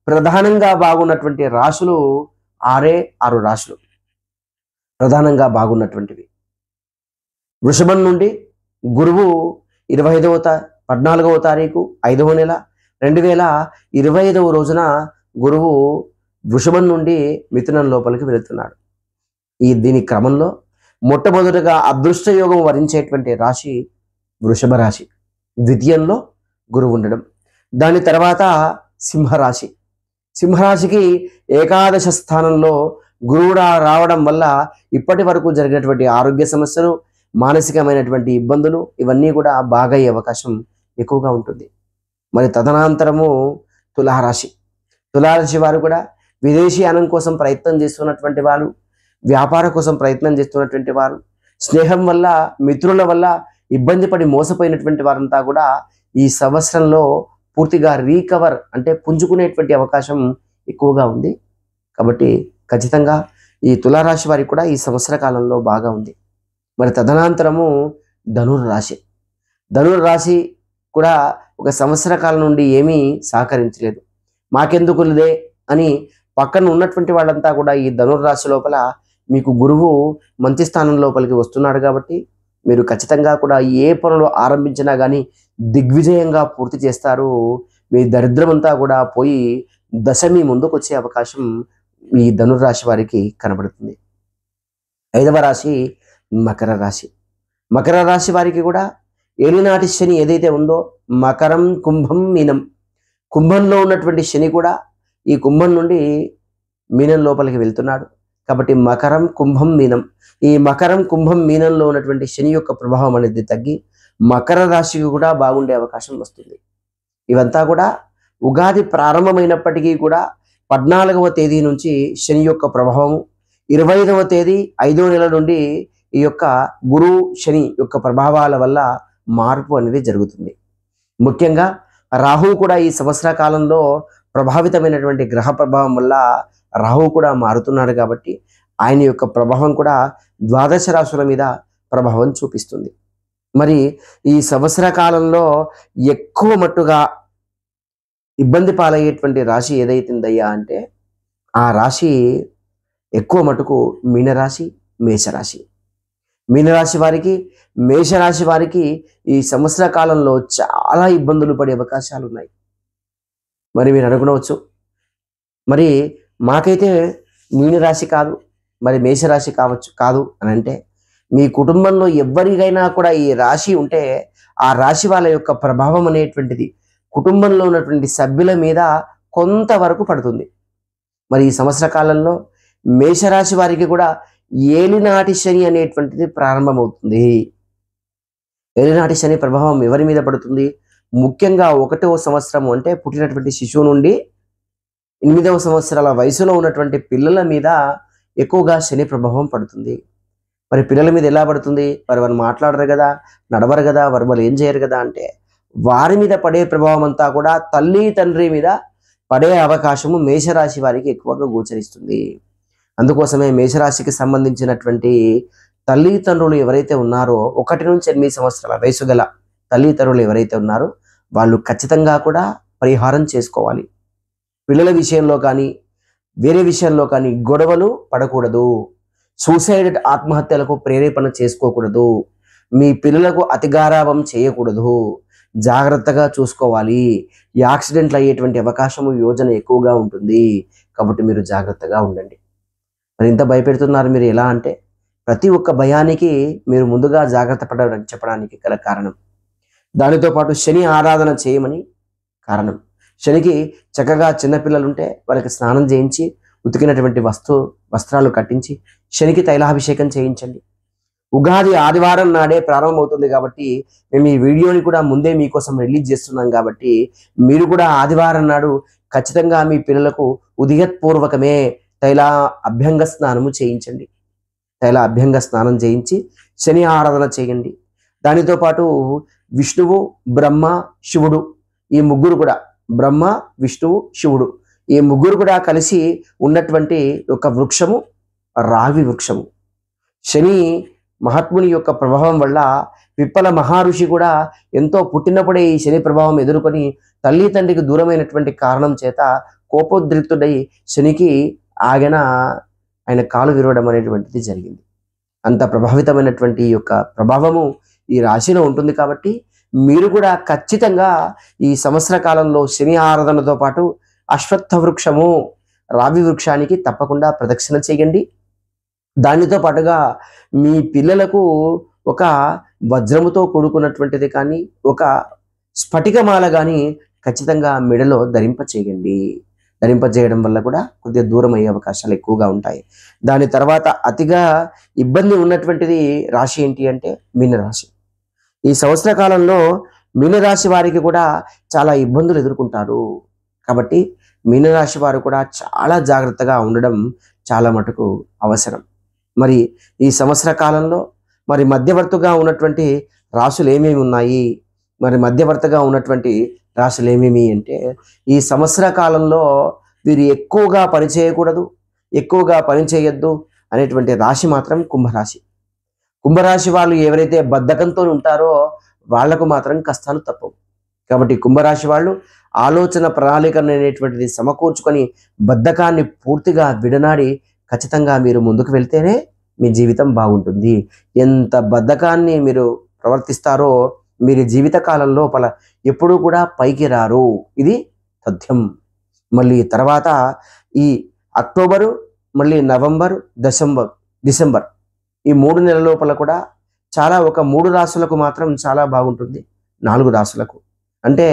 ప్రధానంగా బాగున్నటువంటి రాశులు 6 రాశులు ప్రధానంగా బాగున్నటువంటివి. వృషభం నుండి గురువు 14వ తారీఖు 5వ నెల 2025వ రోజున గురువు వృషభం నుండి మిథునం లోపలికి వెళుతున్నాడు. దీని క్రమంలో మొట్టమొదటిగా అదృష్ట యోగం వరించేటువంటి రాశి వృషభ రాశి, ద్వితీయంలో గురువు ఉండడం. దాని తర్వాత సింహరాశి. సింహరాశికి ఏకాదశ స్థానంలో గురువు రావడం వల్ల ఇప్పటి వరకు జరిగినటువంటి ఆరోగ్య సమస్యలు, మానసికమైనటువంటి ఇబ్బందులు ఇవన్నీ కూడా బాగా అయ్యే అవకాశం ఎక్కువగా ఉంటుంది. మరి తదనంతరము తులారాశి. తులారాశి వారు కూడా విదేశీయానం కోసం ప్రయత్నం చేస్తున్నటువంటి వారు, వ్యాపార కోసం ప్రయత్నం చేస్తున్నటువంటి వారు, స్నేహం వల్ల మిత్రుల వల్ల ఇబ్బంది పడి మోసపోయినటువంటి వారంతా కూడా ఈ సంవత్సరంలో పూర్తిగా రీకవర్ అంటే పుంజుకునేటువంటి అవకాశం ఎక్కువగా ఉంది. కాబట్టి ఖచ్చితంగా ఈ తులారాశి వారికి కూడా ఈ సంవత్సర కాలంలో బాగా ఉంది. మరి తదనంతరము ధనుర్రాశి. ధనుర్రాశి కూడా ఒక సంవత్సర కాలం నుండి ఏమీ సహకరించలేదు. మాకెందుకులదే అని పక్కన ఉన్నటువంటి వాళ్ళంతా కూడా ఈ ధనుర్రాశి లోపల మీకు గురువు మంచి స్థానం లోపలికి వస్తున్నాడు. కాబట్టి మీరు ఖచ్చితంగా కూడా ఏ పనులు ఆరంభించినా కానీ దిగ్విజయంగా పూర్తి చేస్తారు. మీ దరిద్రం అంతా కూడా పోయి దశమి ముందుకు వచ్చే అవకాశం ఈ ధనుర్రాశి వారికి కనబడుతుంది. 5వ రాశి మకర రాశి. మకర రాశి వారికి కూడా ఏలినాటి శని ఏదైతే ఉందో మకరం, కుంభం, మీనం. కుంభంలో ఉన్నటువంటి శని కూడా ఈ కుంభం నుండి మీనం లోపలికి వెళ్తున్నాడు. కాబట్టి మకరం, కుంభం, మీనం. ఈ మకరం, కుంభం, మీనంలో ఉన్నటువంటి శని యొక్క ప్రభావం అనేది తగ్గి మకర రాశికి కూడా బాగుండే అవకాశం వస్తుంది. ఇవంతా కూడా ఉగాది ప్రారంభమైనప్పటికీ కూడా 14వ తేదీ నుంచి శని యొక్క ప్రభావం, 25వ తేదీ 5వ నెల నుండి ఈ యొక్క గురు శని యొక్క ప్రభావాల వల్ల మార్పు అనేది జరుగుతుంది. ముఖ్యంగా రాహువు కూడా ఈ సంవత్సర కాలంలో ప్రభావితమైనటువంటి గ్రహ ప్రభావం వల్ల రాహువు కూడా మారుతున్నాడు. కాబట్టి ఆయన యొక్క ప్రభావం కూడా 12 రాశుల మీద ప్రభావం చూపిస్తుంది. మరి ఈ సంవత్సర కాలంలో ఎక్కువ మట్టుగా ఇబ్బంది పాలయ్యేటువంటి రాశి ఏదైతుందయ్యా అంటే ఆ రాశి ఎక్కువ మటుకు మీనరాశి, మేషరాశి. మీనరాశి వారికి, మేషరాశి వారికి ఈ సంవత్సర కాలంలో చాలా ఇబ్బందులు పడే అవకాశాలు ఉన్నాయి. మరి మీరు అనుకునవచ్చు, మరి మాకైతే మీనరాశి కాదు, మరి మేషరాశి కాదు అని అంటే, మీ కుటుంబంలో ఎవరికైనా కూడా ఈ రాశి ఉంటే ఆ రాశి వాళ్ళ యొక్క ప్రభావం అనేటువంటిది కుటుంబంలో ఉన్నటువంటి సభ్యుల మీద కొంతవరకు పడుతుంది. మరి ఈ సంవత్సర కాలంలో మేషరాశి వారికి కూడా ఏలినాటి శని అనేటువంటిది ప్రారంభమవుతుంది. ఏలినాటి శని ప్రభావం ఎవరి మీద పడుతుంది? ముఖ్యంగా 1వ సంవత్సరం అంటే పుట్టినటువంటి శిశువు నుండి 8వ సంవత్సరాల వయసులో ఉన్నటువంటి పిల్లల మీద ఎక్కువగా శని ప్రభావం పడుతుంది. మరి పిల్లల మీద ఎలా పడుతుంది? వారు మాట్లాడరు కదా, నడవరు కదా, వాళ్ళు ఏం చేయరు కదా అంటే, వారి మీద పడే ప్రభావం అంతా కూడా తల్లి తండ్రి మీద పడే అవకాశము మేషరాశి వారికి ఎక్కువగా గోచరిస్తుంది. అందుకోసమే మేషరాశికి సంబంధించినటువంటి తల్లిదండ్రులు ఎవరైతే ఉన్నారో 1 నుంచి 8 సంవత్సరాల వయసు గల తల్లిదండ్రులు ఎవరైతే ఉన్నారో వాళ్ళు ఖచ్చితంగా కూడా పరిహారం చేసుకోవాలి. పిల్లల విషయంలో కానీ వేరే విషయంలో కానీ గొడవలు పడకూడదు. సూసైడ్ ఆత్మహత్యలకు ప్రేరేపణ చేసుకోకూడదు. మీ పిల్లలకు అతిగారాభం చేయకూడదు. జాగ్రత్తగా చూసుకోవాలి. యాక్సిడెంట్లు అయ్యేటువంటి అవకాశము యోజన ఎక్కువగా ఉంటుంది. కాబట్టి మీరు జాగ్రత్తగా ఉండండి. మరి ఇంత భయపెడుతున్నారు మీరు ఎలా అంటే, ప్రతి ఒక్క భయానికి మీరు ముందుగా జాగ్రత్త పడడం చెప్పడానికి గల కారణం. దానితో పాటు శని ఆరాధన చేయమని కారణం. శనికి చక్కగా చిన్నపిల్లలుంటే వాళ్ళకి స్నానం చేయించి ఉతికినటువంటి వస్త్రాలు కట్టించి శనికి తైలాభిషేకం చేయించండి. ఉగాది ఆదివారం నాడే ప్రారంభమవుతుంది కాబట్టి మేము ఈ వీడియోని కూడా ముందే మీకోసం రిలీజ్ చేస్తున్నాం కాబట్టి మీరు కూడా ఆదివారం నాడు ఖచ్చితంగా మీ పిల్లలకు ఉదయపూర్వకమే తైల అభ్యంగ స్నానము చేయించండి. తైల అభ్యంగ స్నానం చేయించి శని ఆరాధన చేయండి. దానితో పాటు విష్ణువు, బ్రహ్మ, శివుడు ఈ ముగ్గురు కూడా, బ్రహ్మ, విష్ణువు, శివుడు ఈ ముగ్గురు కూడా కలిసి ఉన్నటువంటి ఒక వృక్షము రావి వృక్షము. శని మహాత్ముని యొక్క ప్రభావం వల్ల పిప్పల మహర్షి కూడా ఎంతో పుట్టినప్పుడే ఈ శని ప్రభావం ఎదుర్కొని తల్లి తండ్రికి దూరమైనటువంటి కారణం చేత కోపోద్రిక్తుడై శనికి ఆయన కాలు విరవడం అనేటువంటిది జరిగింది. అంత ప్రభావితమైనటువంటి యొక్క ప్రభావము ఈ రాశిలో ఉంటుంది కాబట్టి మీరు కూడా ఖచ్చితంగా ఈ సంవత్సర కాలంలో శని ఆరాధనతో పాటు అశ్వత్థ వృక్షము రావి వృక్షానికి తప్పకుండా ప్రదక్షిణ చేయండి. దానితో పాటుగా మీ పిల్లలకు ఒక వజ్రముతో కూడుకున్నటువంటిది కానీ ఒక స్ఫటికమాల కానీ ఖచ్చితంగా మెడలో ధరింపచేయండి. ధరింపజేయడం వల్ల కూడా కొద్దిగా దూరం అయ్యే అవకాశాలు ఎక్కువగా ఉంటాయి. దాని తర్వాత అతిగా ఇబ్బంది ఉన్నటువంటిది రాశి ఏంటి అంటే మీనరాశి. ఈ సంవత్సర కాలంలో మీనరాశి వారికి కూడా చాలా ఇబ్బందులు ఎదుర్కొంటారు. కాబట్టి మీనరాశి వారు కూడా చాలా జాగ్రత్తగా ఉండడం చాలా మటుకు అవసరం. మరి ఈ సంవత్సర కాలంలో మరి మధ్యవర్తిగా ఉన్నటువంటి రాశులు ఏమేమి ఉన్నాయి? మరి మధ్యవర్తిగా ఉన్నటువంటి రాశులు ఏమేమి అంటే, ఈ సంవత్సర కాలంలో వీరు ఎక్కువగా పని చేయకూడదు, ఎక్కువగా పని చేయొద్దు అనేటువంటి రాశి మాత్రం కుంభరాశి. కుంభరాశి వాళ్ళు ఎవరైతే బద్ధకంతో ఉంటారో వాళ్లకు మాత్రం కష్టాలు తప్పవు. కాబట్టి కుంభరాశి వాళ్ళు ఆలోచన ప్రణాళిక అనేటువంటిది సమకూర్చుకొని బద్ధకాన్ని పూర్తిగా విడనాడి ఖచ్చితంగా మీరు ముందుకు వెళ్తేనే మీ జీవితం బాగుంటుంది. ఎంత బద్ధకాన్ని మీరు ప్రవర్తిస్తారో మీరు జీవిత కాలం లోపల ఎప్పుడూ కూడా పైకి రారు. ఇది తథ్యం. మళ్ళీ తర్వాత ఈ అక్టోబరు, మళ్ళీ నవంబర్, డిసెంబర్ ఈ 3 నెలల లోపల కూడా చాలా ఒక 3 రాశులకు మాత్రం చాలా బాగుంటుంది. 4 రాశులకు అంటే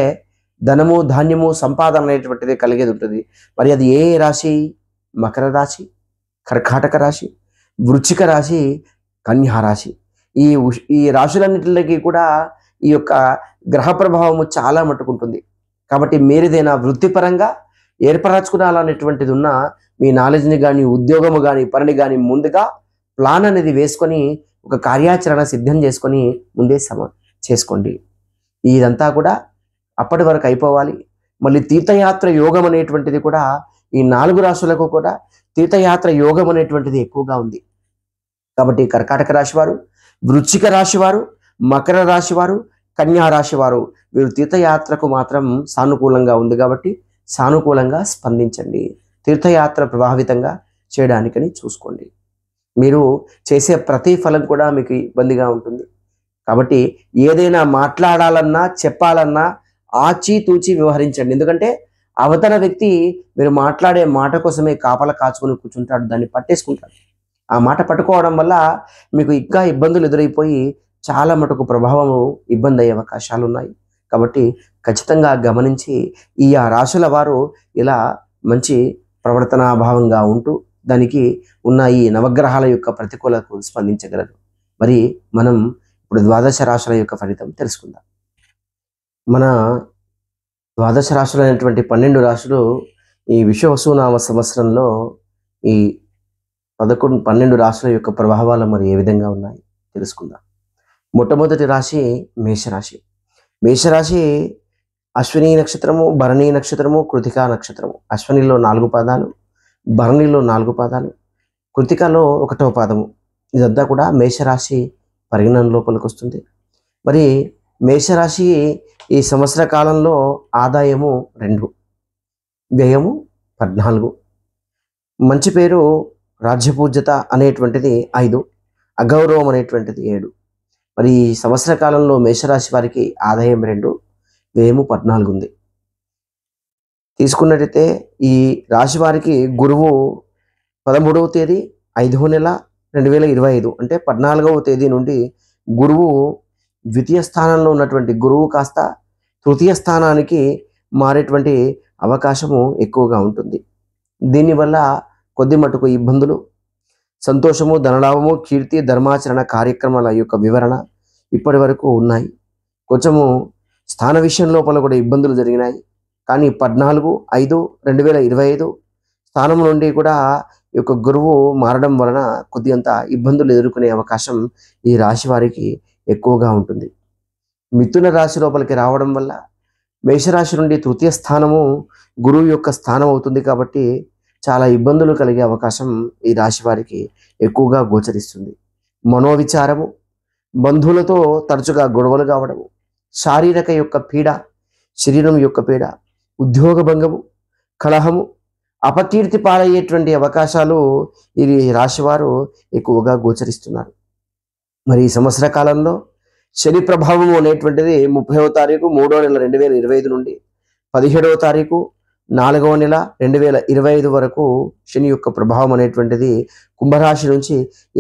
ధనము, ధాన్యము, సంపాదన అనేటువంటిది కలిగేది ఉంటుంది. మరి అది ఏ రాశి? మకర రాశి, కర్కాటక రాశి, వృశ్చిక రాశి, కన్యా రాశి. ఈ రాశులన్నిటికి కూడా ఈ యొక్క గ్రహ ప్రభావము చాలా మట్టుకుంటుంది. కాబట్టి మీరేదైనా వృత్తిపరంగా ఏర్పరచుకోవాలనేటువంటిది ఉన్న మీ నాలెడ్జ్ని కానీ, ఉద్యోగము కానీ, పనిని కానీ ముందుగా ప్లాన్ అనేది వేసుకొని ఒక కార్యాచరణ సిద్ధం చేసుకొని ముందే చేసుకోండి. ఇదంతా కూడా అప్పటి వరకు అయిపోవాలి. మళ్ళీ తీర్థయాత్ర యోగం అనేటువంటిది కూడా ఈ 4 రాశులకు కూడా తీర్థయాత్ర యోగం అనేటువంటిది ఎక్కువగా ఉంది. కాబట్టి కర్కాటక రాశి వారు, వృశ్చిక రాశి వారు, మకర రాశి వారు, కన్యా రాశి వారు వీరు తీర్థయాత్రకు మాత్రం సానుకూలంగా ఉంది కాబట్టి సానుకూలంగా స్పందించండి. తీర్థయాత్ర ప్రభావితంగా చేయడానికని చూసుకోండి. మీరు చేసే ప్రతి ఫలం కూడా మీకు ఇబ్బందిగా ఉంటుంది. కాబట్టి ఏదైనా మాట్లాడాలన్నా చెప్పాలన్నా ఆచితూచి వ్యవహరించండి. ఎందుకంటే అవతల వ్యక్తి మీరు మాట్లాడే మాట కోసమే కాపలా కాచుకొని కూర్చుంటాడు, దాన్ని పట్టేసుకుంటాడు. ఆ మాట పట్టుకోవడం వల్ల మీకు ఇంకా ఇబ్బందులు ఎదురైపోయి చాలా మటుకు ప్రభావము ఇబ్బంది అయ్యే అవకాశాలు ఉన్నాయి. కాబట్టి ఖచ్చితంగా గమనించి ఈ ఆ రాశుల వారు ఇలా మంచి ప్రవర్తనాభావంగా ఉంటూ దానికి ఉన్న ఈ నవగ్రహాల యొక్క ప్రతికూలకు స్పందించగలరు. మరి మనం ఇప్పుడు ద్వాదశ రాశుల యొక్క ఫలితం తెలుసుకుందాం. మన ద్వాదశ రాశులు అయినటువంటి 12 రాశులు ఈ విశ్వవసునామ సంవత్సరంలో ఈ 12 రాశుల యొక్క ప్రభావాలు మరి ఏ విధంగా ఉన్నాయి తెలుసుకుందాం. మొట్టమొదటి రాశి మేషరాశి. మేషరాశి అశ్విని నక్షత్రము, భరణి నక్షత్రము, కృతికా నక్షత్రము. అశ్వినిలో 4 పాదాలు, భరణిలో 4 పాదాలు, కృతికలో 1వ పాదము. ఇదంతా కూడా మేషరాశి పరిగణన లోపలికి వస్తుంది. మరి మేషరాశి ఈ సంవత్సర కాలంలో ఆదాయము 2, వ్యయము 14, మంచి పేరు రాజ్యపూజ్యత అనేటువంటిది 5, అగౌరవం అనేటువంటిది 7. మరి ఈ సంవత్సర కాలంలో మేషరాశి వారికి ఆదాయం 2, వ్యయము 14 ఉంది. తీసుకున్నట్టయితే ఈ రాశి వారికి గురువు 13వ తేదీ 5వ నెల 2025 అంటే 14వ తేదీ నుండి గురువు ద్వితీయ స్థానంలో ఉన్నటువంటి గురువు కాస్త తృతీయ స్థానానికి మారేటువంటి అవకాశము ఎక్కువగా ఉంటుంది. దీనివల్ల కొద్ది మటుకు ఇబ్బందులు, సంతోషము, ధనలాభము, కీర్తి, ధర్మాచరణ కార్యక్రమాల యొక్క వివరణ ఇప్పటి వరకు ఉన్నాయి. కొంచెము స్థాన విషయం లోపల కూడా ఇబ్బందులు జరిగినాయి. కానీ 14/5/2025 స్థానం నుండి కూడా ఈ యొక్క గురువు మారడం వలన కొద్దిగంత ఇబ్బందులు ఎదుర్కొనే అవకాశం ఈ రాశి వారికి ఎక్కువగా ఉంటుంది. మిథున రాశి లోపలికి రావడం వల్ల మేషరాశి నుండి తృతీయ స్థానము గురువు యొక్క స్థానం అవుతుంది. కాబట్టి చాలా ఇబ్బందులు కలిగే అవకాశం ఈ రాశి వారికి ఎక్కువగా గోచరిస్తుంది. మనోవిచారము, బంధువులతో తరచుగా గొడవలు కావడము, శారీరక యొక్క పీడ, శరీరం యొక్క పీడ, ఉద్యోగ భంగము, కలహము, అపకీర్తి పాలయ్యేటువంటి అవకాశాలు ఈ రాశివారు ఎక్కువగా గోచరిస్తున్నారు. మరి ఈ సంవత్సర కాలంలో శని ప్రభావం అనేటువంటిది 30వ తారీఖు 3వ నెల 2025 నుండి 17వ తారీఖు 4వ నెల 2025 వరకు శని యొక్క ప్రభావం అనేటువంటిది కుంభరాశి నుంచి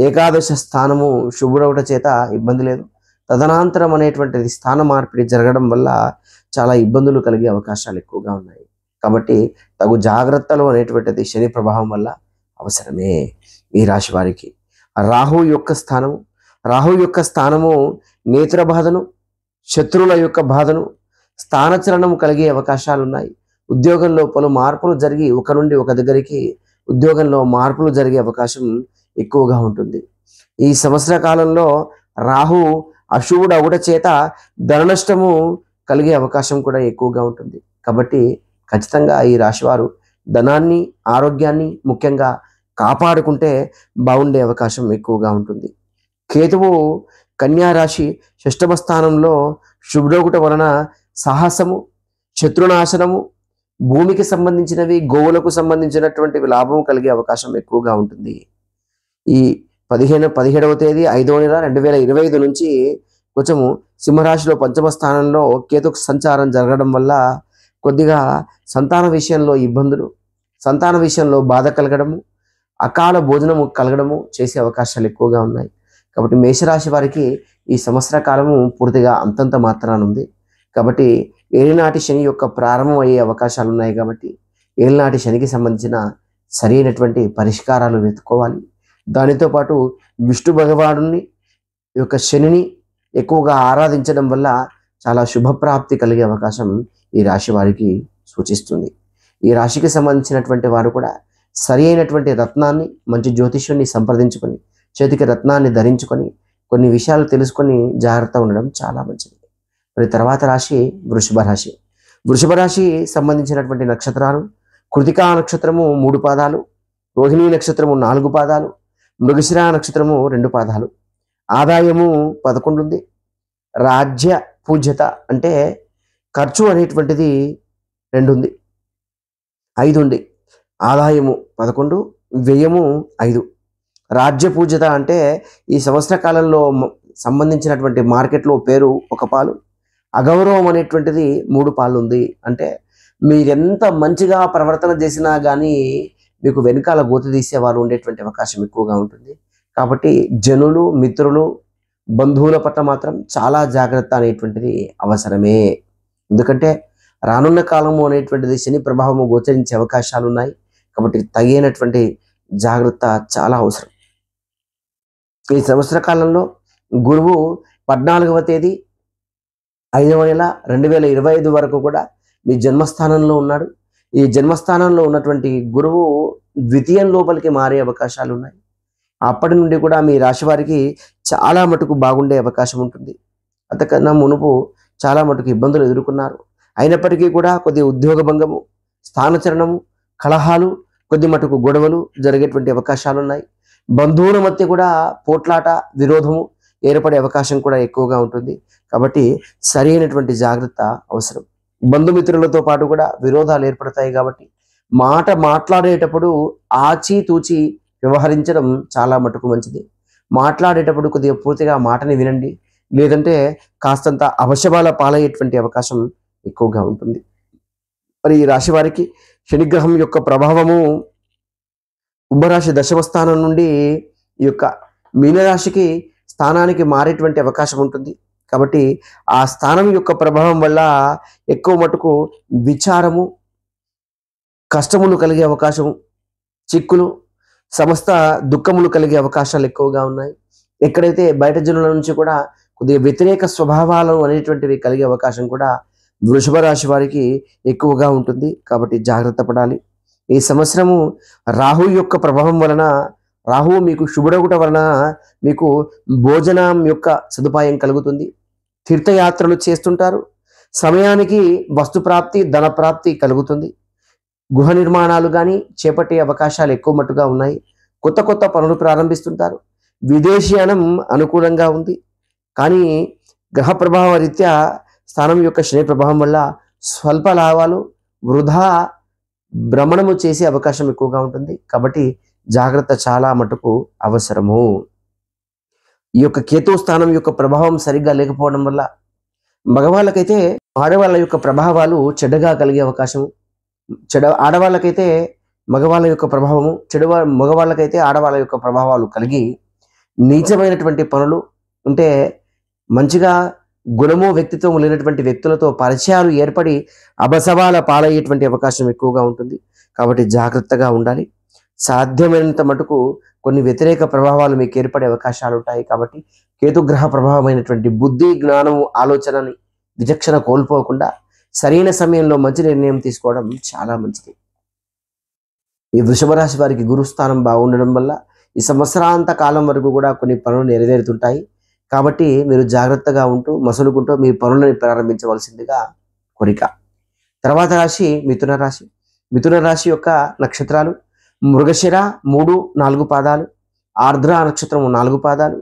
ఏకాదశ స్థానము శుభుడవట చేత ఇబ్బంది లేదు. తదనంతరం అనేటువంటిది స్థాన మార్పిడి జరగడం వల్ల చాలా ఇబ్బందులు కలిగే అవకాశాలు ఎక్కువగా ఉన్నాయి. కాబట్టి తగు జాగ్రత్తలు అనేటువంటిది శని ప్రభావం వల్ల అవసరమే ఈ రాశి వారికి. రాహు యొక్క స్థానము నేత్ర బాధను, శత్రువుల యొక్క బాధను, స్థానచలనం కలిగే అవకాశాలు ఉన్నాయి. ఉద్యోగంలో పలు మార్పులు జరిగి ఒక నుండి ఒక దగ్గరికి ఉద్యోగంలో మార్పులు జరిగే అవకాశం ఎక్కువగా ఉంటుంది. ఈ సంవత్సర కాలంలో రాహు అశువుడు అవుట చేత ధన నష్టము కలిగే అవకాశం కూడా ఎక్కువగా ఉంటుంది. కాబట్టి ఖచ్చితంగా ఈ రాశివారు ధనాన్ని, ఆరోగ్యాన్ని ముఖ్యంగా కాపాడుకుంటే బాగుండే అవకాశం ఎక్కువగా ఉంటుంది. కేతువు కన్యా రాశి 6వ స్థానంలో శుభ్రగుట వలన సాహసము, శత్రునాశనము, భూమికి సంబంధించినవి, గోవులకు సంబంధించినటువంటి లాభం కలిగే అవకాశం ఎక్కువగా ఉంటుంది. ఈ 17వ తేదీ 5వ నెల 2025 నుంచి కొంచెము సింహరాశిలో 5వ స్థానంలో కేతుకు సంచారం జరగడం వల్ల కొద్దిగా సంతాన విషయంలో ఇబ్బందులు, సంతాన విషయంలో బాధ కలగడము, అకాల భోజనము కలగడము చేసే అవకాశాలు ఎక్కువగా ఉన్నాయి. కాబట్టి మేషరాశి వారికి ఈ సంవత్సర కాలము పూర్తిగా అంతంత మాత్రాన ఉంది. కాబట్టి ఏలినాటి శని యొక్క ప్రారంభం అయ్యే అవకాశాలు ఉన్నాయి. కాబట్టి ఏలినాటి శనికి సంబంధించిన సరైనటువంటి పరిష్కారాలు వెతుక్కోవాలి. దానితో పాటు విష్ణు భగవానుని యొక్క శనిని ఎక్కువగా ఆరాధించడం వల్ల చాలా శుభప్రాప్తి కలిగే అవకాశం ఈ రాశి వారికి సూచిస్తుంది. ఈ రాశికి సంబంధించినటువంటి వారు కూడా సరి అయినటువంటి రత్నాన్ని, మంచి జ్యోతిష్యుని సంప్రదించుకొని చేతికి రత్నాన్ని ధరించుకొని కొన్ని విషయాలు తెలుసుకొని జాగ్రత్త ఉండడం చాలా మంచిది. మరి తర్వాత రాశి వృషభ రాశి. వృషభ రాశి సంబంధించినటువంటి నక్షత్రాలు కృతికా నక్షత్రము 3 పాదాలు, రోహిణీ నక్షత్రము 4 పాదాలు, మృగశిర నక్షత్రము 2 పాదాలు. ఆదాయము 11 ఉంది. రాజ్య పూజ్యత అంటే ఖర్చు అనేటువంటిది 2 ఉంది, 5 ఉంది. ఆదాయము 11, వ్యయము 5. రాజ్య పూజ్యత అంటే ఈ సంవత్సర కాలంలో సంబంధించినటువంటి మార్కెట్లో పేరు 1 పాలు, అగౌరవం అనేటువంటిది 3 పాలు ఉంది. అంటే మీరెంత మంచిగా ప్రవర్తన చేసినా కానీ మీకు వెనకాల గోతి తీసేవారు ఉండేటువంటి అవకాశం ఎక్కువగా ఉంటుంది. కాబట్టి జనులు, మిత్రులు, బంధువుల పట్ల మాత్రం చాలా జాగ్రత్త అనేటువంటిది అవసరమే. ఎందుకంటే రానున్న కాలము అనేటువంటిది శని ప్రభావము గోచరించే అవకాశాలు ఉన్నాయి. కాబట్టి తగినటువంటి జాగ్రత్త చాలా అవసరం. ఈ సంవత్సర కాలంలో గురువు 14వ తేదీ 5వ నెల 2025 వరకు కూడా మీ జన్మస్థానంలో ఉన్నాడు. ఈ జన్మస్థానంలో ఉన్నటువంటి గురువు ద్వితీయం లోపలికి మారే అవకాశాలు ఉన్నాయి. అప్పటి నుండి కూడా మీ రాశి వారికి చాలా మటుకు బాగుండే అవకాశం ఉంటుంది. అంతకన్నా మునుపు చాలా మటుకు ఇబ్బందులు ఎదుర్కొన్నారు. అయినప్పటికీ కూడా కొద్ది ఉద్యోగ భంగము, స్థానచరణము, కలహాలు, కొద్ది మటుకు గొడవలు జరిగేటువంటి అవకాశాలు ఉన్నాయి. బంధువుల మధ్య కూడా పోట్లాట, విరోధము ఏర్పడే అవకాశం కూడా ఎక్కువగా ఉంటుంది. కాబట్టి సరైనటువంటి జాగ్రత్త అవసరం. బంధుమిత్రులతో పాటు కూడా విరోధాలు ఏర్పడతాయి. కాబట్టి మాట్లాడేటప్పుడు ఆచితూచి వ్యవహరించడం చాలా మటుకు మంచిది. మాట్లాడేటప్పుడు కొద్దిగా పూర్తిగా మాటని వినండి. లేదంటే కాస్తంత అవశబాల పాలయ్యేటువంటి అవకాశం ఎక్కువగా ఉంటుంది. మరి ఈ రాశి వారికి శనిగ్రహం యొక్క ప్రభావము కుంభరాశి దశమ స్థానం నుండి ఈ యొక్క మీనరాశికి స్థానానికి మారేటువంటి అవకాశం ఉంటుంది. కాబట్టి ఆ స్థానం యొక్క ప్రభావం వల్ల ఎక్కువ మటుకు విచారము, కష్టములు కలిగే అవకాశము, చిక్కులు, సమస్త దుఃఖములు కలిగే అవకాశాలు ఎక్కువగా ఉన్నాయి. ఎక్కడైతే బయట జనుల నుంచి కూడా కొద్దిగా వ్యతిరేక స్వభావాలు అనేటువంటివి కలిగే అవకాశం కూడా వృషభ రాశి వారికి ఎక్కువగా ఉంటుంది. కాబట్టి జాగ్రత్త పడాలి. ఈ సంవత్సరము రాహు యొక్క ప్రభావం వలన, రాహువు మీకు శుభుడగుట వలన మీకు భోజనం యొక్క సదుపాయం కలుగుతుంది. తీర్థయాత్రలు చేస్తుంటారు. సమయానికి వస్తుప్రాప్తి, ధన ప్రాప్తి కలుగుతుంది. గృహ నిర్మాణాలు కానీ చేపట్టే అవకాశాలు ఎక్కువ మట్టుగా ఉన్నాయి. కొత్త కొత్త పనులు ప్రారంభిస్తుంటారు. విదేశీయానం అనుకూలంగా ఉంది. కానీ గ్రహ ప్రభావ రీత్యా స్థానం యొక్క శని ప్రభావం వల్ల స్వల్ప లాభాలు, వృధా భ్రమణము చేసే అవకాశం ఎక్కువగా ఉంటుంది. కాబట్టి జాగ్రత్త చాలా మటుకు అవసరము. ఈ యొక్క కేతు స్థానం యొక్క ప్రభావం సరిగ్గా లేకపోవడం వల్ల మగవాళ్ళకైతే ఆడవాళ్ళ యొక్క ప్రభావాలు చెడ్డగా కలిగే అవకాశము, ఆడవాళ్ళకైతే మగవాళ్ళ యొక్క ప్రభావము, మగవాళ్ళకైతే ఆడవాళ్ళ యొక్క ప్రభావాలు కలిగి నీచమైనటువంటి పనులు అంటే మంచిగా గుణము, వ్యక్తిత్వం లేనటువంటి వ్యక్తులతో పరిచయాలు ఏర్పడి అబసవాల పాలయ్యేటువంటి అవకాశం ఎక్కువగా ఉంటుంది. కాబట్టి జాగ్రత్తగా ఉండాలి. సాధ్యమైనంత మటుకు కొన్ని వ్యతిరేక ప్రభావాలు మీకు ఏర్పడే అవకాశాలు ఉంటాయి. కాబట్టి కేతుగ్రహ ప్రభావమైనటువంటి బుద్ధి, జ్ఞానము, ఆలోచనని విచక్షణ కోల్పోకుండా సరైన సమయంలో మంచి నిర్ణయం తీసుకోవడం చాలా మంచిది. ఈ వృషభ రాశి వారికి గురుస్థానం బాగుండడం వల్ల ఈ సంవత్సరాంత కాలం వరకు కూడా కొన్ని పనులు నెరవేరుతుంటాయి. కాబట్టి మీరు జాగ్రత్తగా ఉంటూ మసులుకుంటూ మీ పనులను ప్రారంభించవలసిందిగా కోరిక. తర్వాత రాశి మిథున రాశి. మిథున రాశి యొక్క నక్షత్రాలు మృగశిర 3, 4 పాదాలు, ఆర్ద్ర నక్షత్రము 4 పాదాలు,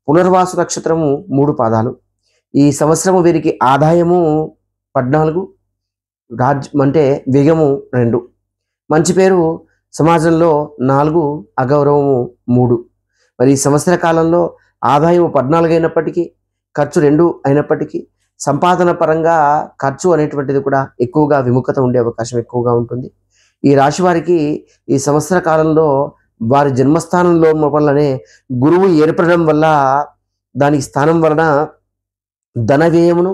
పునర్వాసు నక్షత్రము 3 పాదాలు. ఈ సంవత్సరము వీరికి ఆదాయము 14, అంటే వ్యయము 2, మంచి పేరు సమాజంలో 4, అగౌరవము 3. మరి ఈ సంవత్సర కాలంలో ఆదాయం 14 అయినప్పటికీ ఖర్చు 2 అయినప్పటికీ సంపాదన పరంగా ఖర్చు అనేటువంటిది కూడా ఎక్కువగా విముఖత ఉండే అవకాశం ఎక్కువగా ఉంటుంది. ఈ రాశి వారికి ఈ సంవత్సర కాలంలో వారి జన్మస్థానంలో వల్లనే గురువు ఏర్పడడం వల్ల దానికి స్థానం వలన ధన వ్యయమును,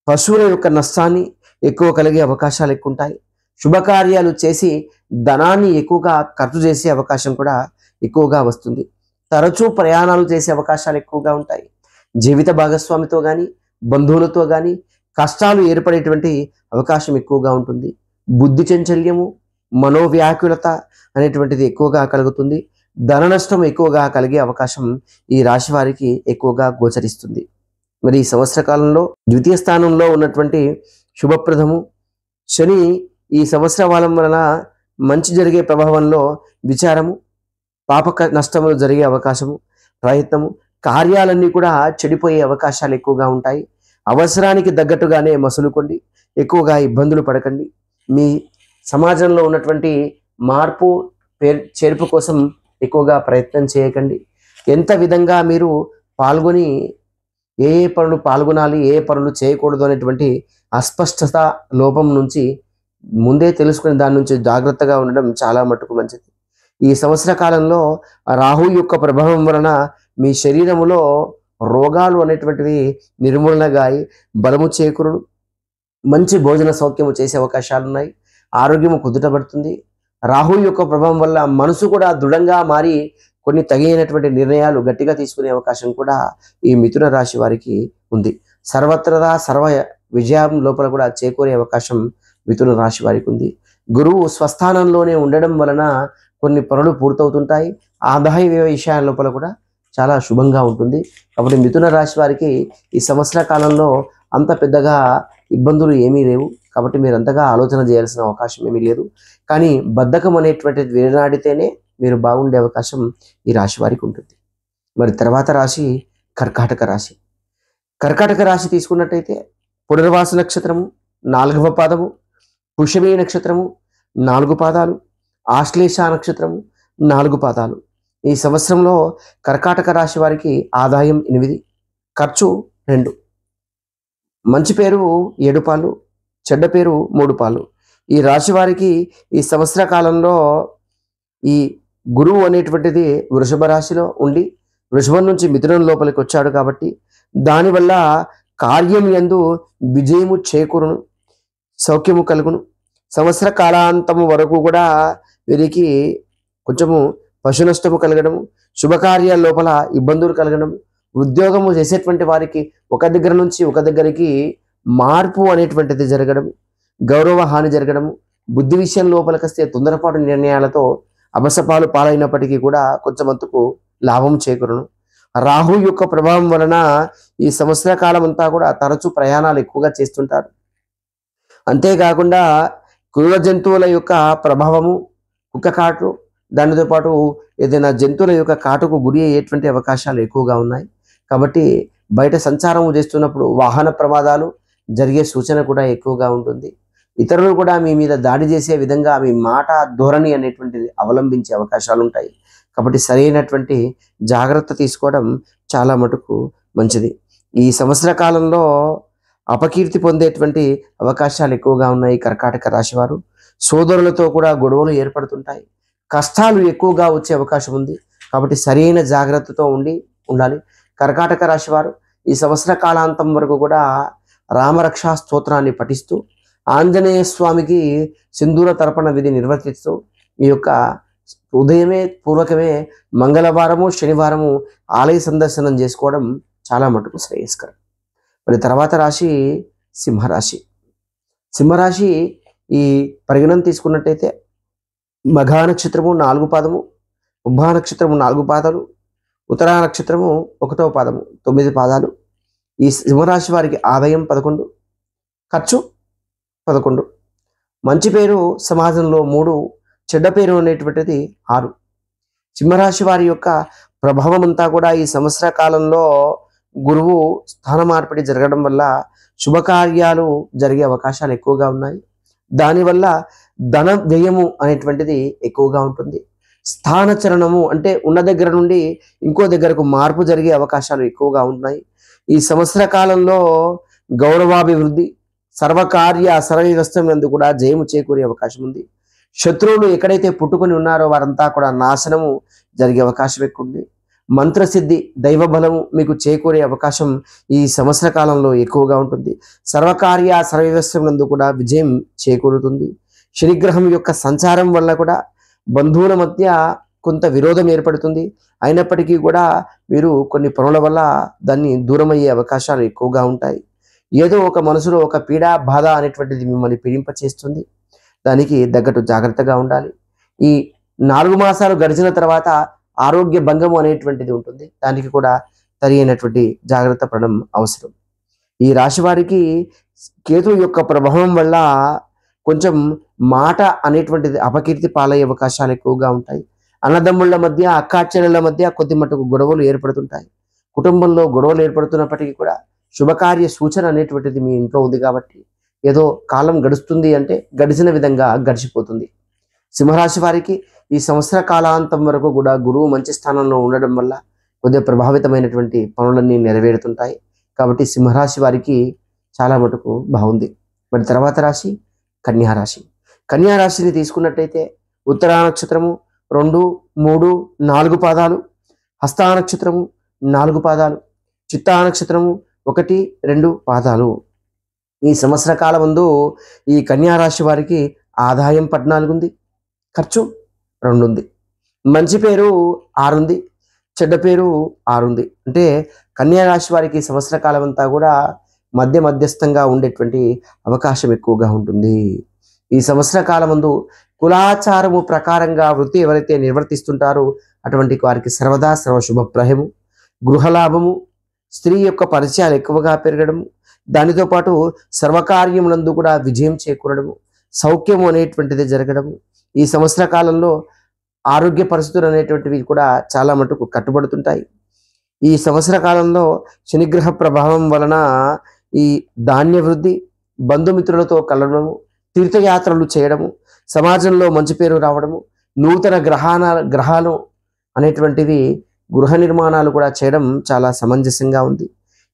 పశువుల యొక్క నష్టాన్ని ఎక్కువ కలిగే అవకాశాలు ఎక్కువ ఉంటాయి. శుభకార్యాలు చేసి ధనాన్ని ఎక్కువగా ఖర్చు చేసే అవకాశం కూడా ఎక్కువగా వస్తుంది. తరచూ ప్రయాణాలు చేసే అవకాశాలు ఎక్కువగా ఉంటాయి. జీవిత భాగస్వామితో కానీ బంధువులతో కానీ కష్టాలు ఏర్పడేటువంటి అవకాశం ఎక్కువగా ఉంటుంది. బుద్ధి చాంచల్యము, మనోవ్యాకులత అనేటువంటిది ఎక్కువగా కలుగుతుంది. ధన నష్టం ఎక్కువగా కలిగే అవకాశం ఈ రాశి వారికి ఎక్కువగా గోచరిస్తుంది. మరి ఈ సంవత్సర కాలంలో ద్వితీయ స్థానంలో ఉన్నటువంటి శుభప్రదము శని ఈ సంవత్సర కాలం వలన మంచి జరిగే ప్రభావంలో విచారము, పాపక నష్టములు జరిగే అవకాశము, ప్రయత్నము, కార్యాలన్నీ కూడా చెడిపోయే అవకాశాలు ఎక్కువగా ఉంటాయి. అవసరానికి తగ్గట్టుగానే మసులుకోండి. ఎక్కువగా ఇబ్బందులు పడకండి. మీ సమాజంలో ఉన్నటువంటి మార్పు చేర్పు కోసం ఎక్కువగా ప్రయత్నం చేయకండి. ఎంత విధంగా మీరు పాల్గొని ఏ పనులు పాల్గొనాలి, ఏ పనులు చేయకూడదు అనేటువంటి అస్పష్టత లోపం నుంచి ముందే తెలుసుకుని దాని నుంచి జాగ్రత్తగా ఉండడం చాలా మటుకు మంచిది. ఈ సంవత్సర కాలంలో రాహు యొక్క ప్రభావం వలన మీ శరీరములో రోగాలు అనేటువంటివి నిర్మూలనగా అయి బలము చేకూరును. మంచి భోజన సౌఖ్యము చేసే అవకాశాలు ఉన్నాయి. ఆరోగ్యము కుదుటపడుతుంది. రాహు యొక్క ప్రభావం వల్ల మనసు కూడా దృఢంగా మారి కొన్ని తగినటువంటి నిర్ణయాలు గట్టిగా తీసుకునే అవకాశం కూడా ఈ మిథున రాశి వారికి ఉంది. సర్వత్రా సర్వ విజయం లోపల కూడా చేకూరే అవకాశం మిథున రాశి వారికి ఉంది. గురువు స్వస్థానంలోనే ఉండడం వలన కొన్ని పనులు పూర్తవుతుంటాయి. ఆదాయ వ్యయ విషయాల లోపల కూడా చాలా శుభంగా ఉంటుంది. కాబట్టి మిథున రాశి వారికి ఈ సంవత్సర కాలంలో అంత పెద్దగా ఇబ్బందులు ఏమీ లేవు. కాబట్టి మీరు అంతగా ఆలోచన చేయాల్సిన అవకాశం ఏమీ లేదు. కానీ బద్ధకం అనేటువంటిది వేనాడితేనే మీరు బాగుండే అవకాశం ఈ రాశి వారికి ఉంటుంది. మరి తర్వాత రాశి కర్కాటక రాశి. కర్కాటక రాశి తీసుకున్నట్టయితే పునర్వాస నక్షత్రము 4వ పాదము, పుష్యమి నక్షత్రము 4 పాదాలు, ఆశ్లేష నక్షత్రము 4 పాదాలు. ఈ సంవత్సరంలో కర్కాటక రాశి వారికి ఆదాయం 8, ఖర్చు 2. మంచి పేరు 7 పాలు, చెడ్డ పేరు 3 పాలు. ఈ రాశి వారికి ఈ సంవత్సర కాలంలో ఈ గురువు అనేటువంటిది వృషభ రాశిలో ఉండి వృషభం నుంచి మిథునం లోపలికి వచ్చాడు. కాబట్టి దానివల్ల కార్యం యందు విజయము చేకూరును, సౌఖ్యము కలుగును. సంవత్సర కాలాంతము వరకు కూడా వీరికి కొంచెము పశు నష్టము కలగడము, శుభకార్యాల లోపల ఇబ్బందులు కలగడము, ఉద్యోగము చేసేటువంటి వారికి ఒక దగ్గర నుంచి ఒక దగ్గరికి మార్పు అనేటువంటిది జరగడం, గౌరవ హాని జరగడము, బుద్ధి విషయం లోపలికొస్తే తొందరపాటు నిర్ణయాలతో అబసపాలు పాలైనప్పటికీ కూడా కొంచెమంతకు లాభం చేకూరును. రాహు యొక్క ప్రభావం వలన ఈ సంవత్సర కాలం అంతా కూడా తరచూ ప్రయాణాలు ఎక్కువగా చేస్తుంటారు. అంతేకాకుండా క్రూర జంతువుల యొక్క ప్రభావము, కుక్క కాటు, దానితో పాటు ఏదైనా జంతువుల యొక్క కాటుకు గురి అయ్యేటువంటి అవకాశాలు ఎక్కువగా ఉన్నాయి. కాబట్టి బయట సంచారం చేస్తున్నప్పుడు వాహన ప్రమాదాలు జరిగే సూచన కూడా ఎక్కువగా ఉంటుంది. ఇతరులు కూడా మీ మీద దాడి చేసే విధంగా మీ మాట ధోరణి అనేటువంటిది అవలంబించే అవకాశాలు ఉంటాయి. కాబట్టి సరైనటువంటి జాగ్రత్త తీసుకోవడం చాలా మటుకు మంచిది. ఈ సంవత్సర కాలంలో అపకీర్తి పొందేటువంటి అవకాశాలు ఎక్కువగా ఉన్నాయి. కర్కాటక రాశి వారు సోదరులతో కూడా గొడవలు ఏర్పడుతుంటాయి. కష్టాలు ఎక్కువగా వచ్చే అవకాశం ఉంది. కాబట్టి సరైన జాగ్రత్తతో ఉండాలి. కర్కాటక రాశి వారు ఈ సంవత్సర కాలాంతం వరకు కూడా రామరక్షా స్తోత్రాన్ని పఠిస్తూ ఆంజనేయ స్వామికి సింధూర తర్పణ విధి నిర్వర్తిస్తూ ఈ యొక్క ఉదయమే పూర్వకమే మంగళవారము శనివారము ఆలయ సందర్శనం చేసుకోవడం చాలా మటుకు శ్రేయస్కరం. మరి తర్వాత రాశి సింహరాశి. సింహరాశి ఈ పరిగణన తీసుకున్నట్టయితే మఘా నక్షత్రము 4 పాదము, ఉభా నక్షత్రము 4 పాదాలు, ఉత్తరా నక్షత్రము 1వ పాదము 9 పాదాలు. ఈ సింహరాశి వారికి ఆదాయం 11, ఖర్చు 11. మంచి పేరు సమాజంలో 3, చెడ్డ పేరు అనేటువంటిది 6. సింహరాశి వారి యొక్క ప్రభావం అంతా కూడా ఈ సంవత్సర కాలంలో గురువు స్థాన మార్పిడి జరగడం వల్ల శుభకార్యాలు జరిగే అవకాశాలు ఎక్కువగా ఉన్నాయి. దానివల్ల ధన వ్యయము అనేటువంటిది ఎక్కువగా ఉంటుంది. స్థానచలనము అంటే ఉన్న దగ్గర నుండి ఇంకో దగ్గరకు మార్పు జరిగే అవకాశాలు ఎక్కువగా ఉన్నాయి. ఈ సంవత్సర కాలంలో గౌరవాభివృద్ధి, సర్వకార్య సర్వవ్యవస్థ నందు కూడా జయము చేకూరే అవకాశం ఉంది. శత్రువులు ఎక్కడైతే పుట్టుకొని ఉన్నారో వారంతా కూడా నాశనము జరిగే అవకాశం ఎక్కువ ఉంది. మంత్రసిద్ధి, దైవ బలము మీకు చేకూరే అవకాశం ఈ సంవత్సర కాలంలో ఎక్కువగా ఉంటుంది. సర్వకార్య సర్వవ్యవస్థ నందు కూడా విజయం చేకూరుతుంది. శనిగ్రహం యొక్క సంచారం వల్ల కూడా బంధువుల మధ్య కొంత విరోధం ఏర్పడుతుంది. అయినప్పటికీ కూడా మీరు కొన్ని పనుల వల్ల దాన్ని దూరమయ్యే అవకాశాలు ఎక్కువగా ఉంటాయి. ఏదో ఒక మనసులో ఒక పీడ బాధ అనేటువంటిది మిమ్మల్ని పీడింపచేస్తుంది. దానికి తగ్గట్టు జాగ్రత్తగా ఉండాలి. ఈ 4 మాసాలు గడిచిన తర్వాత ఆరోగ్య భంగము అనేటువంటిది ఉంటుంది. దానికి కూడా సరి అయినటువంటి జాగ్రత్త పడడం అవసరం. ఈ రాశి వారికి కేతు యొక్క ప్రభావం వల్ల కొంచెం మాట అనేటువంటిది అపకీర్తి పాలయ్యే అవకాశాలు ఎక్కువగా ఉంటాయి. అన్నదమ్ముళ్ళ మధ్య, అక్కాచెల్లెళ్ళ మధ్య కొద్ది మటుకు గొడవలు ఏర్పడుతుంటాయి. కుటుంబంలో గొడవలు ఏర్పడుతున్నప్పటికీ కూడా శుభకార్య సూచన అనేటువంటిది మీ ఇంట్లో ఉంది. కాబట్టి ఏదో కాలం గడుస్తుంది అంటే గడిచిన విధంగా గడిచిపోతుంది. సింహరాశి వారికి ఈ సంవత్సర కాలాంతం వరకు కూడా గురువు మంచి స్థానంలో ఉండడం వల్ల కొద్దిగా ప్రభావితమైనటువంటి పనులన్నీ నెరవేరుతుంటాయి. కాబట్టి సింహరాశి వారికి చాలా మటుకు బాగుంది. మరి తర్వాత రాశి కన్యా రాశి. కన్యా రాశిని తీసుకున్నట్టయితే ఉత్తరా నక్షత్రము 2, 3, 4 పాదాలు, హస్తా నక్షత్రము 4 పాదాలు, చిత్తా నక్షత్రము 1, 2 పాదాలు. ఈ సంవత్సర కాలం ముందు ఈ కన్యా రాశి వారికి ఆదాయం 14 ఉంది, ఖర్చు 2 ఉంది, మంచి పేరు 6 ఉంది, చెడ్డ పేరు 6 ఉంది. అంటే కన్యా రాశి వారికి సంవత్సర కాలం అంతా కూడా మధ్యస్థంగా ఉండేటువంటి అవకాశం ఎక్కువగా ఉంటుంది. ఈ సంవత్సర కాలం ముందు కులాచారము ప్రకారంగా వృత్తి ఎవరైతే నిర్వర్తిస్తుంటారో అటువంటి వారికి సర్వదా సర్వశుభప్రహము, గృహలాభము, స్త్రీ యొక్క పరిచయాలు ఎక్కువగా పెరగడము, దానితో పాటు సర్వకార్యములందు కూడా విజయం చేకూరడము, సౌఖ్యము అనేటువంటిది జరగడము. ఈ సంవత్సర కాలంలో ఆరోగ్య పరిస్థితులు అనేటువంటివి కూడా చాలా మటుకు కట్టుబడుతుంటాయి. ఈ సంవత్సర కాలంలో శనిగ్రహ ప్రభావం వలన ఈ ధాన్య వృద్ధి, బంధుమిత్రులతో కలవడము, తీర్థయాత్రలు చేయడము, సమాజంలో మంచి పేరు రావడము, నూతన గ్రహాలు అనేటువంటివి గృహ నిర్మాణాలు కూడా చేయడం చాలా సమంజసంగా ఉంది.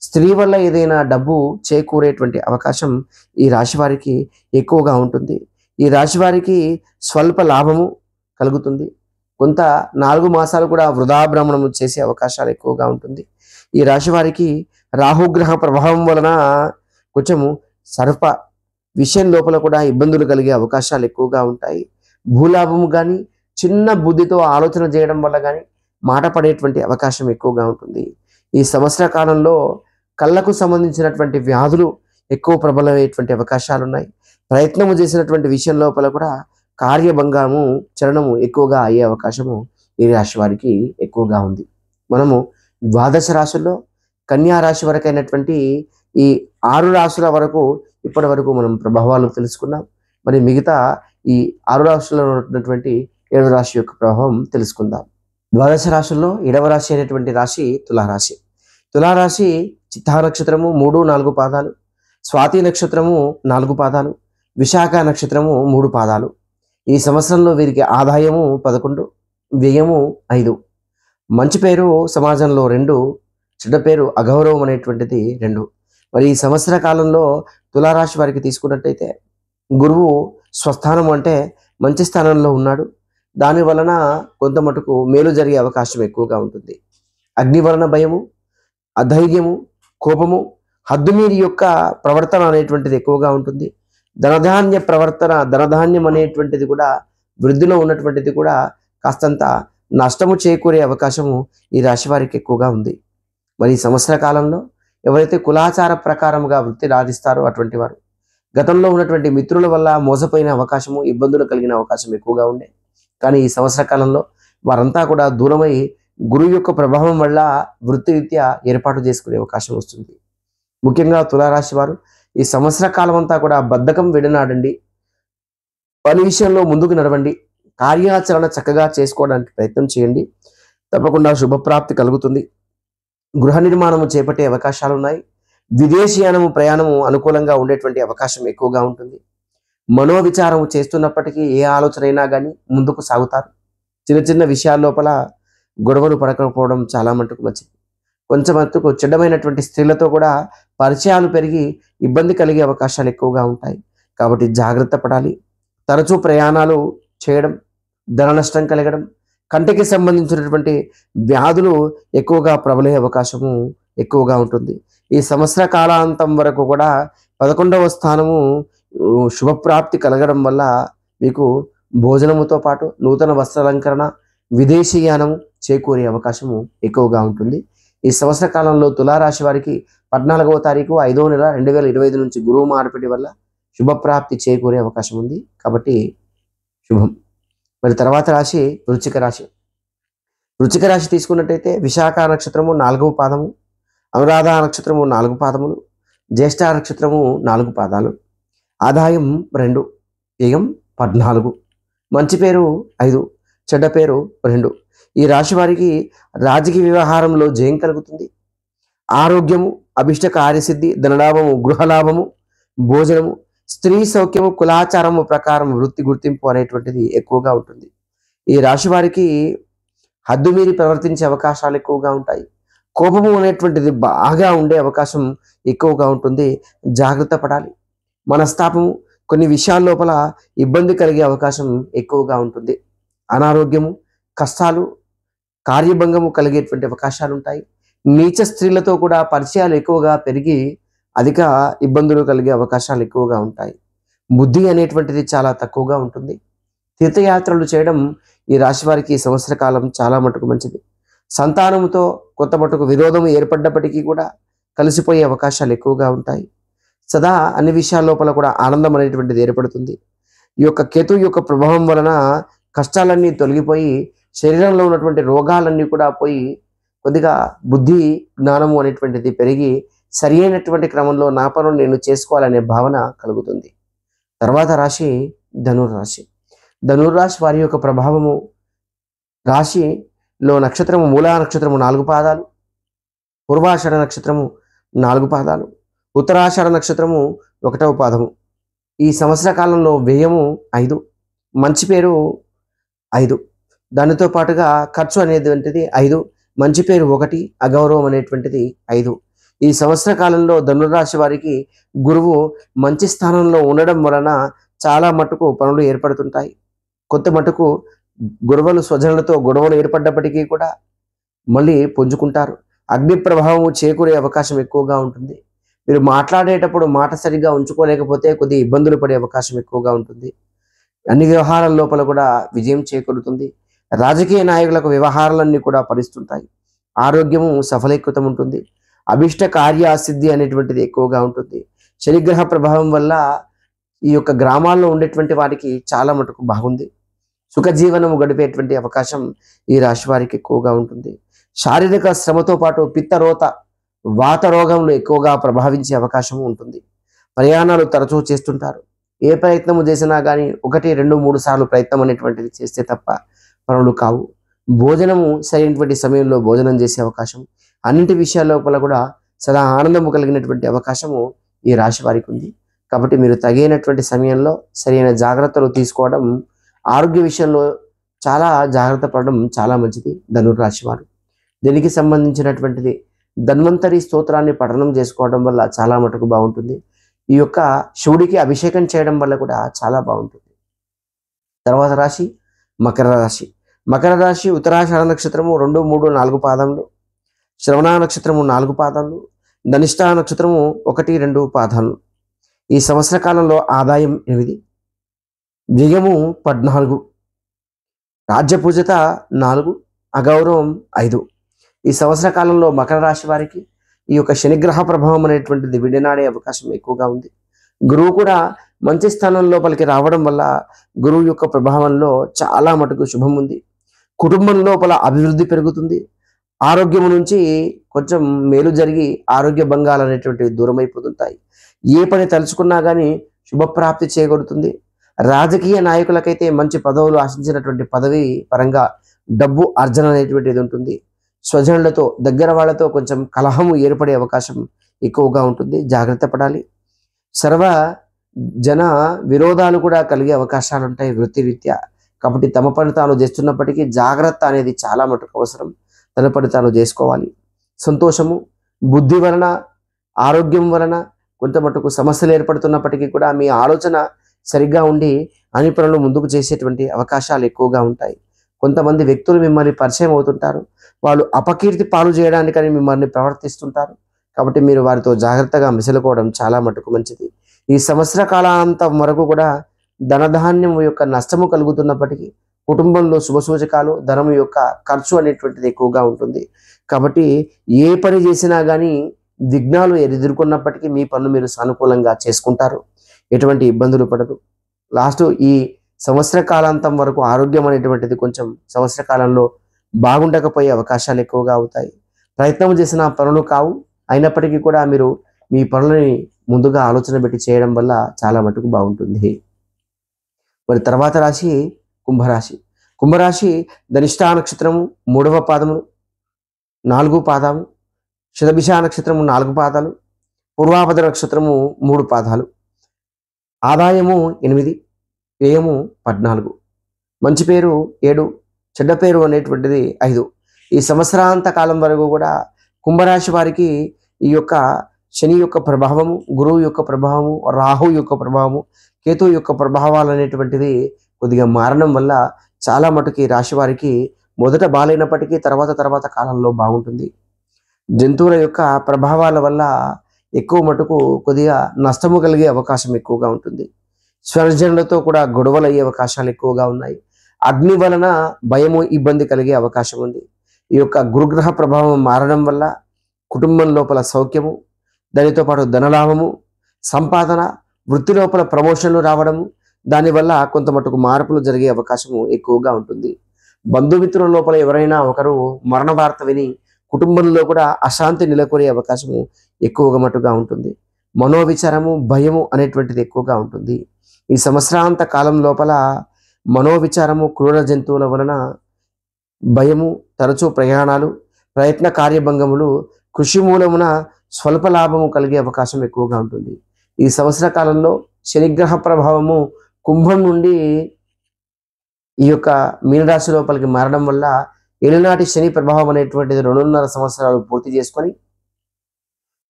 స్త్రీ వల్ల ఏదైనా డబ్బు చేకూరేటువంటి అవకాశం ఈ రాశి వారికి ఎక్కువగా ఉంటుంది. ఈ రాశి వారికి స్వల్ప లాభము కలుగుతుంది. కొంత 4 మాసాలు కూడా వృధా భ్రమణము చేసే అవకాశాలు ఎక్కువగా ఉంటుంది. ఈ రాశి వారికి రాహుగ్రహ ప్రభావం వలన కొంచెము సర్ప విషయం లోపల కూడా ఇబ్బందులు కలిగే అవకాశాలు ఎక్కువగా ఉంటాయి. భూలాభము కానీ, చిన్న బుద్ధితో ఆలోచన చేయడం వల్ల కానీ మాట పడేటువంటి అవకాశం ఎక్కువగా ఉంటుంది. ఈ సంవత్సర కాలంలో కళ్ళకు సంబంధించినటువంటి వ్యాధులు ఎక్కువ ప్రబలమయ్యేటువంటి అవకాశాలు ఉన్నాయి. ప్రయత్నము చేసినటువంటి విషయం లోపల కూడా కార్యభంగము, చలనము ఎక్కువగా అయ్యే అవకాశము ఈ రాశి వారికి ఎక్కువగా ఉంది. మనము ద్వాదశ రాశుల్లో కన్యా రాశి వరకు అయినటువంటి ఈ 6 రాశుల వరకు ఇప్పటి వరకు మనం ప్రభావాలు తెలుసుకున్నాం. మరి మిగతా ఈ 6 రాశుల్లో ఉన్నటువంటి 7 రాశి యొక్క ప్రభావం తెలుసుకుందాం. ద్వాదశ రాశుల్లో 7వ రాశి అయినటువంటి రాశి తులారాశి. తులారాశి చిత్తా నక్షత్రము 3, 4 పాదాలు, స్వాతి నక్షత్రము 4 పాదాలు, విశాఖ నక్షత్రము 3 పాదాలు. ఈ సంవత్సరంలో వీరికి ఆదాయము 11, వ్యయము 5, మంచి పేరు సమాజంలో 2, చెడ్డ పేరు అగౌరవం అనేటువంటిది 2. మరి ఈ సంవత్సర కాలంలో తులారాశి వారికి తీసుకున్నట్టయితే గురువు స్వస్థానం అంటే మంచి స్థానంలో ఉన్నాడు. దాని వలన కొంత మటుకు మేలు జరిగే అవకాశం ఎక్కువగా ఉంటుంది. అగ్ని వలన భయము, అధైర్యము, కోపము, హద్దుమీరి యొక్క ప్రవర్తన అనేటువంటిది ఎక్కువగా ఉంటుంది. ధనధాన్యం అనేటువంటిది కూడా వృద్ధిలో ఉన్నటువంటిది కూడా కాస్తంత నష్టము చేకూరే అవకాశము ఈ రాశి వారికి ఎక్కువగా ఉంది. మరి ఈ సంవత్సర కాలంలో ఎవరైతే కులాచార ప్రకారముగా వృత్తి రాధిస్తారో అటువంటి వారు గతంలో ఉన్నటువంటి మిత్రుల వల్ల మోసపోయిన అవకాశము, ఇబ్బందులు కలిగిన అవకాశం ఎక్కువగా ఉండే. కానీ ఈ సంవత్సర కాలంలో వారంతా కూడా దూరమై గురువు యొక్క ప్రభావం వల్ల వృత్తిరీత్యా ఏర్పాటు చేసుకునే అవకాశం వస్తుంది. ముఖ్యంగా తులారాశి వారు ఈ సంవత్సర కాలం అంతా కూడా బద్ధకం విడనాడండి, పని విషయంలో ముందుకు నడవండి, కార్యాచరణ చక్కగా చేసుకోవడానికి ప్రయత్నం చేయండి. తప్పకుండా శుభప్రాప్తి కలుగుతుంది. గృహ నిర్మాణము చేపట్టే అవకాశాలు ఉన్నాయి. విదేశీయానము ప్రయాణము అనుకూలంగా ఉండేటువంటి అవకాశం ఎక్కువగా ఉంటుంది. మనోవిచారం చేస్తున్నప్పటికీ ఏ ఆలోచన అయినా కానీ ముందుకు సాగుతారు. చిన్న చిన్న విషయాల లోపల గొడవలు పడకపోవడం చాలా మటుకు మంచిది. కొంచెం మటుకు చెడ్డమైనటువంటి స్త్రీలతో కూడా పరిచయాలు పెరిగి ఇబ్బంది కలిగే అవకాశాలు ఎక్కువగా ఉంటాయి. కాబట్టి జాగ్రత్త పడాలి. తరచూ ప్రయాణాలు చేయడం, ధన నష్టం కలగడం, కంటికి సంబంధించినటువంటి వ్యాధులు ఎక్కువగా ప్రబలే అవకాశము ఎక్కువగా ఉంటుంది. ఈ సంవత్సర కాలాంతం వరకు కూడా 11వ స్థానము శుభప్రాప్తి కలగడం వల్ల మీకు భోజనముతో పాటు నూతన వస్త్రాలంకరణ, విదేశీయానం చేకూరే అవకాశము ఎక్కువగా ఉంటుంది. ఈ సంవత్సర కాలంలో తులారాశి వారికి 14వ తారీఖు 5వ నెల 2025 నుంచి గురువు మార్పిడి వల్ల శుభప్రాప్తి చేకూరే అవకాశం ఉంది. కాబట్టి శుభం. మరి తర్వాత రాశి వృశ్చిక రాశి. వృశ్చిక రాశి తీసుకున్నట్టయితే విశాఖ నక్షత్రము 4వ పాదము, అనురాధ నక్షత్రము 4 పాదములు, జ్యేష్ఠ నక్షత్రము 4 పాదాలు, ఆదాయం 2, వ్యయం 14, మంచి పేరు 5, చెడ్డ పేరు 2. ఈ రాశి వారికి రాజకీయ వ్యవహారంలో జయం కలుగుతుంది. ఆరోగ్యము, అభిష్ట కార్యసిద్ధి, ధనలాభము, గృహలాభము, భోజనము, స్త్రీ సౌఖ్యము, కులాచారము ప్రకారం వృత్తి గుర్తింపు అనేటువంటిది ఎక్కువగా ఉంటుంది. ఈ రాశి వారికి హద్దుమీరి ప్రవర్తించే అవకాశాలు ఎక్కువగా ఉంటాయి. కోపము అనేటువంటిది బాగా ఉండే అవకాశం ఎక్కువగా ఉంటుంది. జాగ్రత్త పడాలి. మనస్తాపము, కొన్ని విషయాల లోపల ఇబ్బంది కలిగే అవకాశం ఎక్కువగా ఉంటుంది. అనారోగ్యము, కష్టాలు, కార్యభంగము కలిగేటువంటి అవకాశాలు ఉంటాయి. నీచ స్త్రీలతో కూడా పరిచయాలు ఎక్కువగా పెరిగి అధిక ఇబ్బందులు కలిగే అవకాశాలు ఎక్కువగా ఉంటాయి. బుద్ధి అనేటువంటిది చాలా తక్కువగా ఉంటుంది. తీర్థయాత్రలు చేయడం ఈ రాశి వారికి ఈ సంవత్సర కాలం చాలా మటుకు మంచిది. సంతానముతో కొంత మటుకు విరోధం ఏర్పడ్డప్పటికీ కూడా కలిసిపోయే అవకాశాలు ఎక్కువగా ఉంటాయి. సదా అన్ని విషయాల లోపల కూడా ఆనందం అనేటువంటిది ఏర్పడుతుంది. ఈ యొక్క కేతు యొక్క ప్రభావం వలన కష్టాలన్నీ తొలగిపోయి శరీరంలో ఉన్నటువంటి రోగాలన్నీ కూడా పోయి కొద్దిగా బుద్ధి జ్ఞానము అనేటువంటిది పెరిగి సరి అయినటువంటి క్రమంలో నా పనులు నేను చేసుకోవాలనే భావన కలుగుతుంది. తర్వాత రాశి ధనుర్రాశి. ధనుర్రాశి వారి యొక్క ప్రభావము రాశిలో నక్షత్రము మూలా నక్షత్రము 4 పాదాలు, పూర్వాషాఢ నక్షత్రము 4 పాదాలు, ఉత్తరాషాఢ నక్షత్రము 1వ పాదము. ఈ సంవత్సర కాలంలో వ్యయము 5, మంచి పేరు 5, దానితో పాటుగా ఖర్చు అనేటువంటిది 5, మంచి పేరు 1, అగౌరవం అనేటువంటిది 5. ఈ సంవత్సర కాలంలో ధనుర్రాశి వారికి గురువు మంచి స్థానంలో ఉండడం వలన చాలా మటుకు పనులు ఏర్పడుతుంటాయి. కొంత మటుకు గురువులు స్వజనులతో గొడవలు ఏర్పడ్డప్పటికీ కూడా మళ్ళీ పుంజుకుంటారు. అగ్ని ప్రభావం చేకూరే అవకాశం ఎక్కువగా ఉంటుంది. మీరు మాట్లాడేటప్పుడు మాట సరిగ్గా ఉంచుకోలేకపోతే కొద్దిగా ఇబ్బందులు పడే అవకాశం ఎక్కువగా ఉంటుంది. అన్ని వ్యవహారాల లోపల కూడా విజయం చేకూరుతుంది. రాజకీయ నాయకులకు వ్యవహారాలన్నీ కూడా ఫలిస్తుంటాయి. ఆరోగ్యము సఫలీకృతం ఉంటుంది. అభిష్ట కార్యసిద్ధి అనేటువంటిది ఎక్కువగా ఉంటుంది. శనిగ్రహ ప్రభావం వల్ల ఈ యొక్క గ్రామాల్లో ఉండేటువంటి వారికి చాలా మటుకు బాగుంది. సుఖజీవనము గడిపేటువంటి అవకాశం ఈ రాశి వారికి ఎక్కువగా ఉంటుంది. శారీరక శ్రమతో పాటు పిత్తరోత, వాత రోగంలో ఎక్కువగా ప్రభావించే అవకాశం ఉంటుంది. ప్రయాణాలు తరచూ చేస్తుంటారు. ఏ ప్రయత్నము చేసినా కానీ 1, 2, 3 సార్లు ప్రయత్నం అనేటువంటిది చేస్తే తప్ప పనులు కావు. భోజనము సరైనటువంటి సమయంలో భోజనం చేసే అవకాశం, అన్నింటి విషయాల లోపల కూడా సదా ఆనందము కలిగినటువంటి అవకాశము ఈ రాశి వారికి ఉంది. కాబట్టి మీరు తగినటువంటి సమయంలో సరైన జాగ్రత్తలు తీసుకోవడం, ఆరోగ్య విషయంలో చాలా జాగ్రత్త పడడం చాలా మంచిది. ధనుర్రాశి వారు దీనికి సంబంధించినటువంటిది ధన్వంతరి స్తోత్రాన్ని పఠనం చేసుకోవడం వల్ల చాలా మటుకు బాగుంటుంది. ఈ యొక్క శివుడికి అభిషేకం చేయడం వల్ల కూడా చాలా బాగుంటుంది. తర్వాత రాశి మకర రాశి. మకర రాశి ఉత్తరాషాఢ నక్షత్రము 2, 3, 4 పాదములు, శ్రవణ నక్షత్రము 4 పాదాలు, ధనిష్ట నక్షత్రము 1, 2 పాదాలు. ఈ సంవత్సర కాలంలో ఆదాయం 8, వ్యయము 14, రాజ్యపూజత 4, అగౌరవం 5. ఈ సంవత్సర కాలంలో మకర రాశి వారికి ఈ యొక్క శనిగ్రహ ప్రభావం అనేటువంటిది విడనాడే అవకాశం ఎక్కువగా ఉంది. గురువు కూడా మంచి స్థానం లోపలికి రావడం వల్ల గురువు యొక్క ప్రభావంలో చాలా మటుకు శుభం ఉంది. కుటుంబం లోపల అభివృద్ధి పెరుగుతుంది. ఆరోగ్యం నుంచి కొంచెం మేలు జరిగి ఆరోగ్య భంగాలు అనేటువంటివి దూరం అయిపోతుంటాయి. ఏ పని తలుచుకున్నా కానీ శుభప్రాప్తి చేయగలుగుతుంది. రాజకీయ నాయకులకైతే మంచి పదవులు ఆశించినటువంటి పదవి పరంగా డబ్బు అర్జన అనేటువంటిది ఉంటుంది. స్వజనులతో దగ్గర వాళ్ళతో కొంచెం కలహము ఏర్పడే అవకాశం ఎక్కువగా ఉంటుంది. జాగ్రత్త పడాలి. సర్వ జన విరోధాలు కూడా కలిగే అవకాశాలు ఉంటాయి వృత్తిరీత్యా. కాబట్టి తమ పని తాను చేస్తున్నప్పటికీ జాగ్రత్త అనేది చాలా మటుకు అవసరం. తన పని తాను చేసుకోవాలి. సంతోషము, బుద్ధి వలన, ఆరోగ్యం వలన కొంత మటుకు సమస్యలు ఏర్పడుతున్నప్పటికీ కూడా మీ ఆలోచన సరిగ్గా ఉండి అన్ని పనులు ముందుకు చేసేటువంటి అవకాశాలు ఎక్కువగా ఉంటాయి. కొంతమంది వ్యక్తులు మిమ్మల్ని పరిచయం అవుతుంటారు. వాళ్ళు అపకీర్తి పాలు చేయడానికని మిమ్మల్ని ప్రవర్తిస్తుంటారు. కాబట్టి మీరు వారితో జాగ్రత్తగా మిసలుకోవడం చాలా మటుకు మంచిది. ఈ సంవత్సర కాలాంతం వరకు కూడా ధనధాన్యం యొక్క నష్టము కలుగుతున్నప్పటికీ కుటుంబంలో శుభసూచకాలు, ధనం యొక్క ఖర్చు అనేటువంటిది ఎక్కువగా ఉంటుంది. కాబట్టి ఏ పని చేసినా కానీ విఘ్నాలు ఎదుర్కొన్నప్పటికీ మీ పనులు మీరు సానుకూలంగా చేసుకుంటారు. ఎటువంటి ఇబ్బందులు పడదు. లాస్ట్ ఈ సంవత్సర కాలాంతం వరకు ఆరోగ్యం అనేటువంటిది కొంచెం సంవత్సర కాలంలో బాగుండకపోయే అవకాశాలు ఎక్కువగా అవుతాయి. ప్రయత్నం చేసిన పనులు కావు. అయినప్పటికీ కూడా మీరు మీ పనులని ముందుగా ఆలోచన పెట్టి చేయడం వల్ల చాలా మటుకు బాగుంటుంది. మరి తర్వాత రాశి కుంభరాశి. కుంభరాశి ధనిష్ఠా నక్షత్రము 3వ పాదము 4 పాదాలు, శతభిష నక్షత్రము 4 పాదాలు, పూర్వాభద్ర నక్షత్రము 3 పాదాలు. ఆదాయము 8, వ్యయము 14, మంచి పేరు 7, చెడ్డ పేరు అనేటువంటిది 5. ఈ సంవత్సరాంత కాలం వరకు కూడా కుంభరాశి వారికి ఈ యొక్క శని యొక్క ప్రభావము, గురువు యొక్క ప్రభావము, రాహు యొక్క ప్రభావము, కేతు యొక్క ప్రభావాలు అనేటువంటివి కొద్దిగా మారడం వల్ల చాలా మటుకు ఈ రాశి వారికి మొదట బాలైనప్పటికీ తర్వాత కాలంలో బాగుంటుంది. జంతువుల యొక్క ప్రభావాల వల్ల ఎక్కువ మటుకు కొద్దిగా నష్టము కలిగే అవకాశం ఎక్కువగా ఉంటుంది. స్వర్జనులతో కూడా గొడవలు అయ్యే అవకాశాలు ఎక్కువగా ఉన్నాయి. అగ్ని వలన భయము, ఇబ్బంది కలిగే అవకాశం ఉంది. ఈ యొక్క గురుగ్రహ ప్రభావం మారడం వల్ల కుటుంబం లోపల సౌఖ్యము, దానితో పాటు ధనలాభము, సంపాదన, వృత్తి లోపల ప్రమోషన్లు రావడము, దానివల్ల కొంత మటుకు మార్పులు జరిగే అవకాశము ఎక్కువగా ఉంటుంది. బంధుమిత్రుల లోపల ఎవరైనా ఒకరు మరణ వార్త విని కుటుంబంలో కూడా అశాంతి నెలకొనే అవకాశము ఎక్కువగా మటుగా ఉంటుంది. మనోవిచారము, భయము అనేటువంటిది ఎక్కువగా ఉంటుంది. ఈ సంవత్సరాంత కాలం లోపల మనోవిచారము, క్రూర జంతువుల వలన భయము, తరచూ ప్రయాణాలు, ప్రయత్న కార్యభంగములు, కృషి మూలమున స్వల్ప లాభము కలిగే అవకాశం ఎక్కువగా ఉంటుంది. ఈ సంవత్సర కాలంలో శనిగ్రహ ప్రభావము కుంభం నుండి ఈ యొక్క మీనరాశి లోపలికి మారడం వల్ల ఏలినాటి శని ప్రభావం అనేటువంటిది 2.5 సంవత్సరాలు పూర్తి చేసుకొని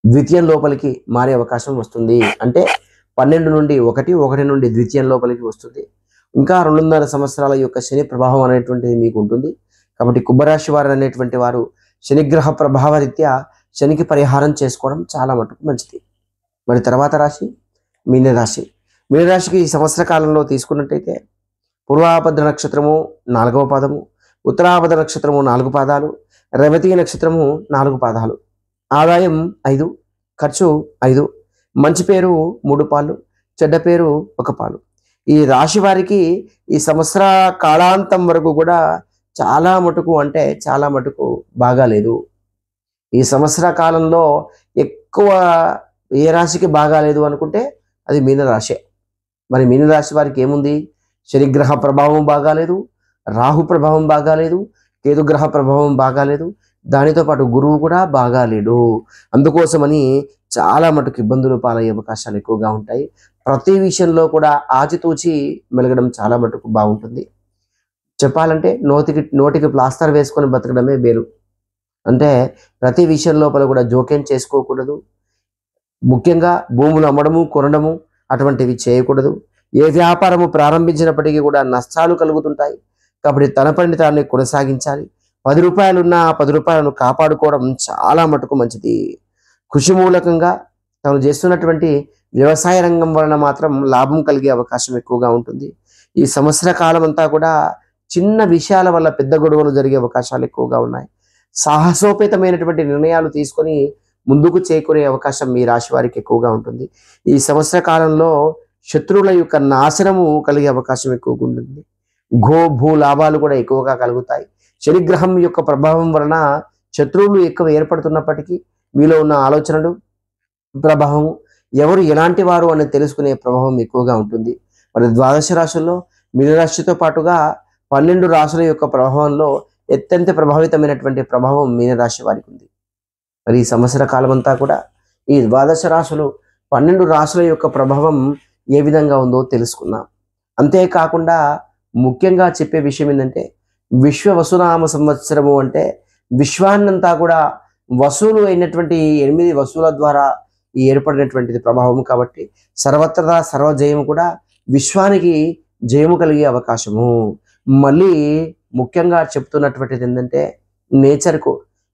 ద్వితీయం లోపలికి మారే అవకాశం వస్తుంది. అంటే 12 నుండి 1 నుండి ద్వితీయం లోపలికి వస్తుంది. ఇంకా 2.5 సంవత్సరాల యొక్క శని ప్రభావం అనేటువంటిది మీకు ఉంటుంది. కాబట్టి కుంభరాశి వారు అనేటువంటి వారు శనిగ్రహ ప్రభావ రీత్యా శనికి పరిహారం చేసుకోవడం చాలా మటుకు మంచిది. మరి తర్వాత రాశి మీనరాశి. మీనరాశికి ఈ సంవత్సర కాలంలో తీసుకున్నట్టయితే పూర్వాభద్ర నక్షత్రము 4వ పాదము, ఉత్తరాభద్ర నక్షత్రము 4 పాదాలు, రేవతి నక్షత్రము 4 పాదాలు. ఆదాయం 5, ఖర్చు 5, మంచి పేరు 3 పాలు, చెడ్డ పేరు 1 పాలు. ఈ రాశి వారికి ఈ సంవత్సర కాలాంతం వరకు కూడా చాలా మటుకు బాగాలేదు. ఈ సంవత్సర కాలంలో ఎక్కువ ఏ రాశికి బాగాలేదు అనుకుంటే అది మీనరాశి. మరి మీనరాశి వారికి ఏముంది? శనిగ్రహ ప్రభావం బాగాలేదు, రాహు ప్రభావం బాగాలేదు, కేతుగ్రహ ప్రభావం బాగాలేదు, దానితో పాటు గురువు కూడా బాగాలేడు. అందుకోసమని చాలా మటుకు ఇబ్బందులు పాలయ్యే అవకాశాలు ఎక్కువగా ఉంటాయి. ప్రతి విషయంలో కూడా ఆచితూచి మెలగడం చాలా మటుకు బాగుంటుంది. చెప్పాలంటే నోటికి ప్లాస్టర్ వేసుకొని బతకడమే మేలు. అంటే ప్రతి విషయం లోపల కూడా జోక్యం చేసుకోకూడదు. ముఖ్యంగా భూములు అమ్మడము, కొనడము అటువంటివి చేయకూడదు. ఏ వ్యాపారము ప్రారంభించినప్పటికీ కూడా నష్టాలు కలుగుతుంటాయి. కాబట్టి తన పనిని తాను కొనసాగించాలి. 10 రూపాయలున్నా 10 రూపాయలను కాపాడుకోవడం చాలా మటుకు మంచిది. కృషి మూలకంగా తాను చేస్తున్నటువంటి వ్యవసాయ రంగం వలన మాత్రం లాభం కలిగే అవకాశం ఎక్కువగా ఉంటుంది. ఈ సంవత్సర కాలం అంతా కూడా చిన్న విషయాల వల్ల పెద్ద గొడవలు జరిగే అవకాశాలు ఎక్కువగా ఉన్నాయి. సాహసోపేతమైనటువంటి నిర్ణయాలు తీసుకొని ముందుకు చేకూరే అవకాశం మీ రాశి వారికి ఎక్కువగా ఉంటుంది. ఈ సంవత్సర కాలంలో శత్రువుల యొక్క నాశనము కలిగే అవకాశం ఎక్కువగా ఉంటుంది. భూ లాభాలు కూడా ఎక్కువగా కలుగుతాయి. శనిగ్రహం యొక్క ప్రభావం వలన శత్రువులు ఎక్కువ ఏర్పడుతున్నప్పటికీ మీలో ఉన్న ఆలోచనలు, ప్రభావము, ఎవరు ఎలాంటి వారు అని తెలుసుకునే ప్రభావం ఎక్కువగా ఉంటుంది. మరి 12 రాశుల్లో మీనరాశితో పాటుగా 12 రాశుల యొక్క ప్రభావంలో అత్యంత ప్రభావితమైనటువంటి ప్రభావం మీనరాశి వారికి ఉంది. మరి ఈ సంవత్సర కాలం అంతా కూడా ఈ 12 రాశులు 12 రాశుల యొక్క ప్రభావం ఏ విధంగా ఉందో తెలుసుకున్నాం. అంతేకాకుండా ముఖ్యంగా చెప్పే విషయం ఏంటంటే విశ్వ వసునామ సంవత్సరము అంటే విశ్వాన్నంతా కూడా వసులు అయినటువంటి 8 వసుల ద్వారా ఏర్పడినటువంటిది ప్రభావం. కాబట్టి సర్వత్రా సర్వజయము కూడా విశ్వానికి జయము కలిగే అవకాశము. మళ్ళీ ముఖ్యంగా చెప్తున్నటువంటిది ఏంటంటే నేచర్కు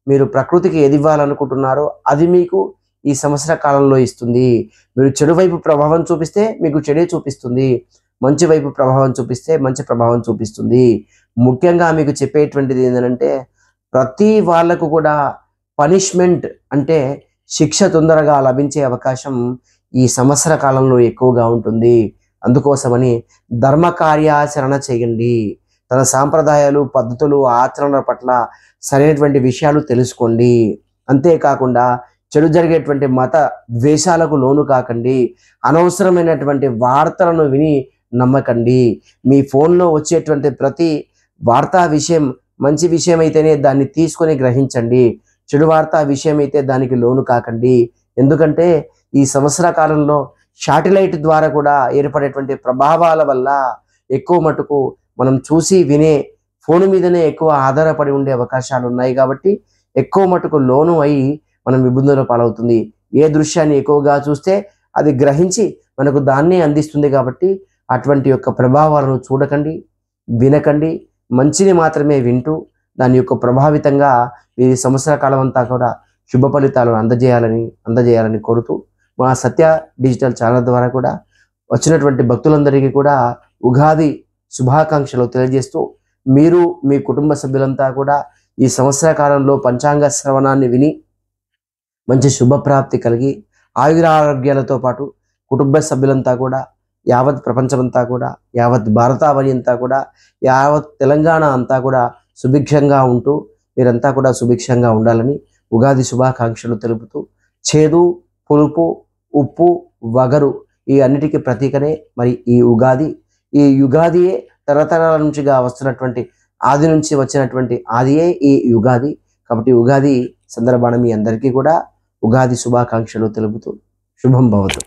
మీరు ప్రకృతికి ఏది ఇవ్వాలనుకుంటున్నారో అది మీకు ఈ సంవత్సర కాలంలో ఇస్తుంది. మీరు చెడు వైపు ప్రభావం చూపిస్తే మీకు చెడే చూపిస్తుంది, మంచి వైపు ప్రభావం చూపిస్తే మంచి ప్రభావం చూపిస్తుంది. ముఖ్యంగా మీకు చెప్పేటువంటిది ఏంటంటే ప్రతి వాళ్ళకు కూడా పనిష్మెంట్ అంటే శిక్ష తొందరగా లభించే అవకాశం ఈ సంవత్సర కాలంలో ఎక్కువగా ఉంటుంది. అందుకోసమని ధర్మ కార్యాచరణ చేయండి. తన సాంప్రదాయాలు, పద్ధతులు, ఆచరణ పట్ల సరైనటువంటి విషయాలు తెలుసుకోండి. అంతేకాకుండా చెడు జరిగేటువంటి మత ద్వేషాలకు లోను కాకండి. అనవసరమైనటువంటి వార్తలను విని నమ్మకండి. మీ ఫోన్లో వచ్చేటువంటి ప్రతి వార్తా విషయం మంచి విషయం అయితేనే దాన్ని తీసుకొని గ్రహించండి. చెడు వార్తా విషయం అయితే దానికి లోను కాకండి. ఎందుకంటే ఈ సంవత్సర కాలంలో శాటిలైట్ ద్వారా కూడా ఏర్పడేటువంటి ప్రభావాల వల్ల ఎక్కువ మటుకు మనం చూసి వినే ఫోన్ మీదనే ఎక్కువ ఆధారపడి ఉండే అవకాశాలు ఉన్నాయి. కాబట్టి ఎక్కువ మటుకు లోను అయి మనం ఇబ్బందుల పాలవుతుంది. ఏ దృశ్యాన్ని ఎక్కువగా చూస్తే అది గ్రహించి మనకు దాన్నే అందిస్తుంది. కాబట్టి అటువంటి యొక్క ప్రభావాలను చూడకండి, వినకండి, మంచిని మాత్రమే వింటూ దాని యొక్క ప్రభావితంగా ఈ సంవత్సర కాలం అంతా కూడా శుభ ఫలితాలను అందజేయాలని కోరుతూ మా సత్య డిజిటల్ ఛానల్ ద్వారా కూడా వచ్చినటువంటి భక్తులందరికీ కూడా ఉగాది శుభాకాంక్షలు తెలియజేస్తూ, మీరు మీ కుటుంబ సభ్యులంతా కూడా ఈ సంవత్సర కాలంలో పంచాంగ శ్రవణాన్ని విని మంచి శుభప్రాప్తి కలిగి ఆయురారోగ్యాలతో పాటు కుటుంబ సభ్యులంతా కూడా యావత్ ప్రపంచమంతా కూడా, యావత్ భారతావని అంతా కూడా, యావత్ తెలంగాణ అంతా కూడా సుభిక్షంగా ఉంటూ మీరంతా కూడా సుభిక్షంగా ఉండాలని ఉగాది శుభాకాంక్షలు తెలుపుతూ, చేదు, పులుపు, ఉప్పు, వగరు ఈ అన్నిటికీ ప్రతీకనే మరి ఈ యుగాదియే తరతరాల నుంచిగా వస్తున్నటువంటి ఆది నుంచి వచ్చినటువంటి ఆదియే ఈ యుగాది. కాబట్టి ఉగాది సందర్భాన మీ అందరికీ కూడా ఉగాది శుభాకాంక్షలు తెలుపుతూ శుభం భవతు.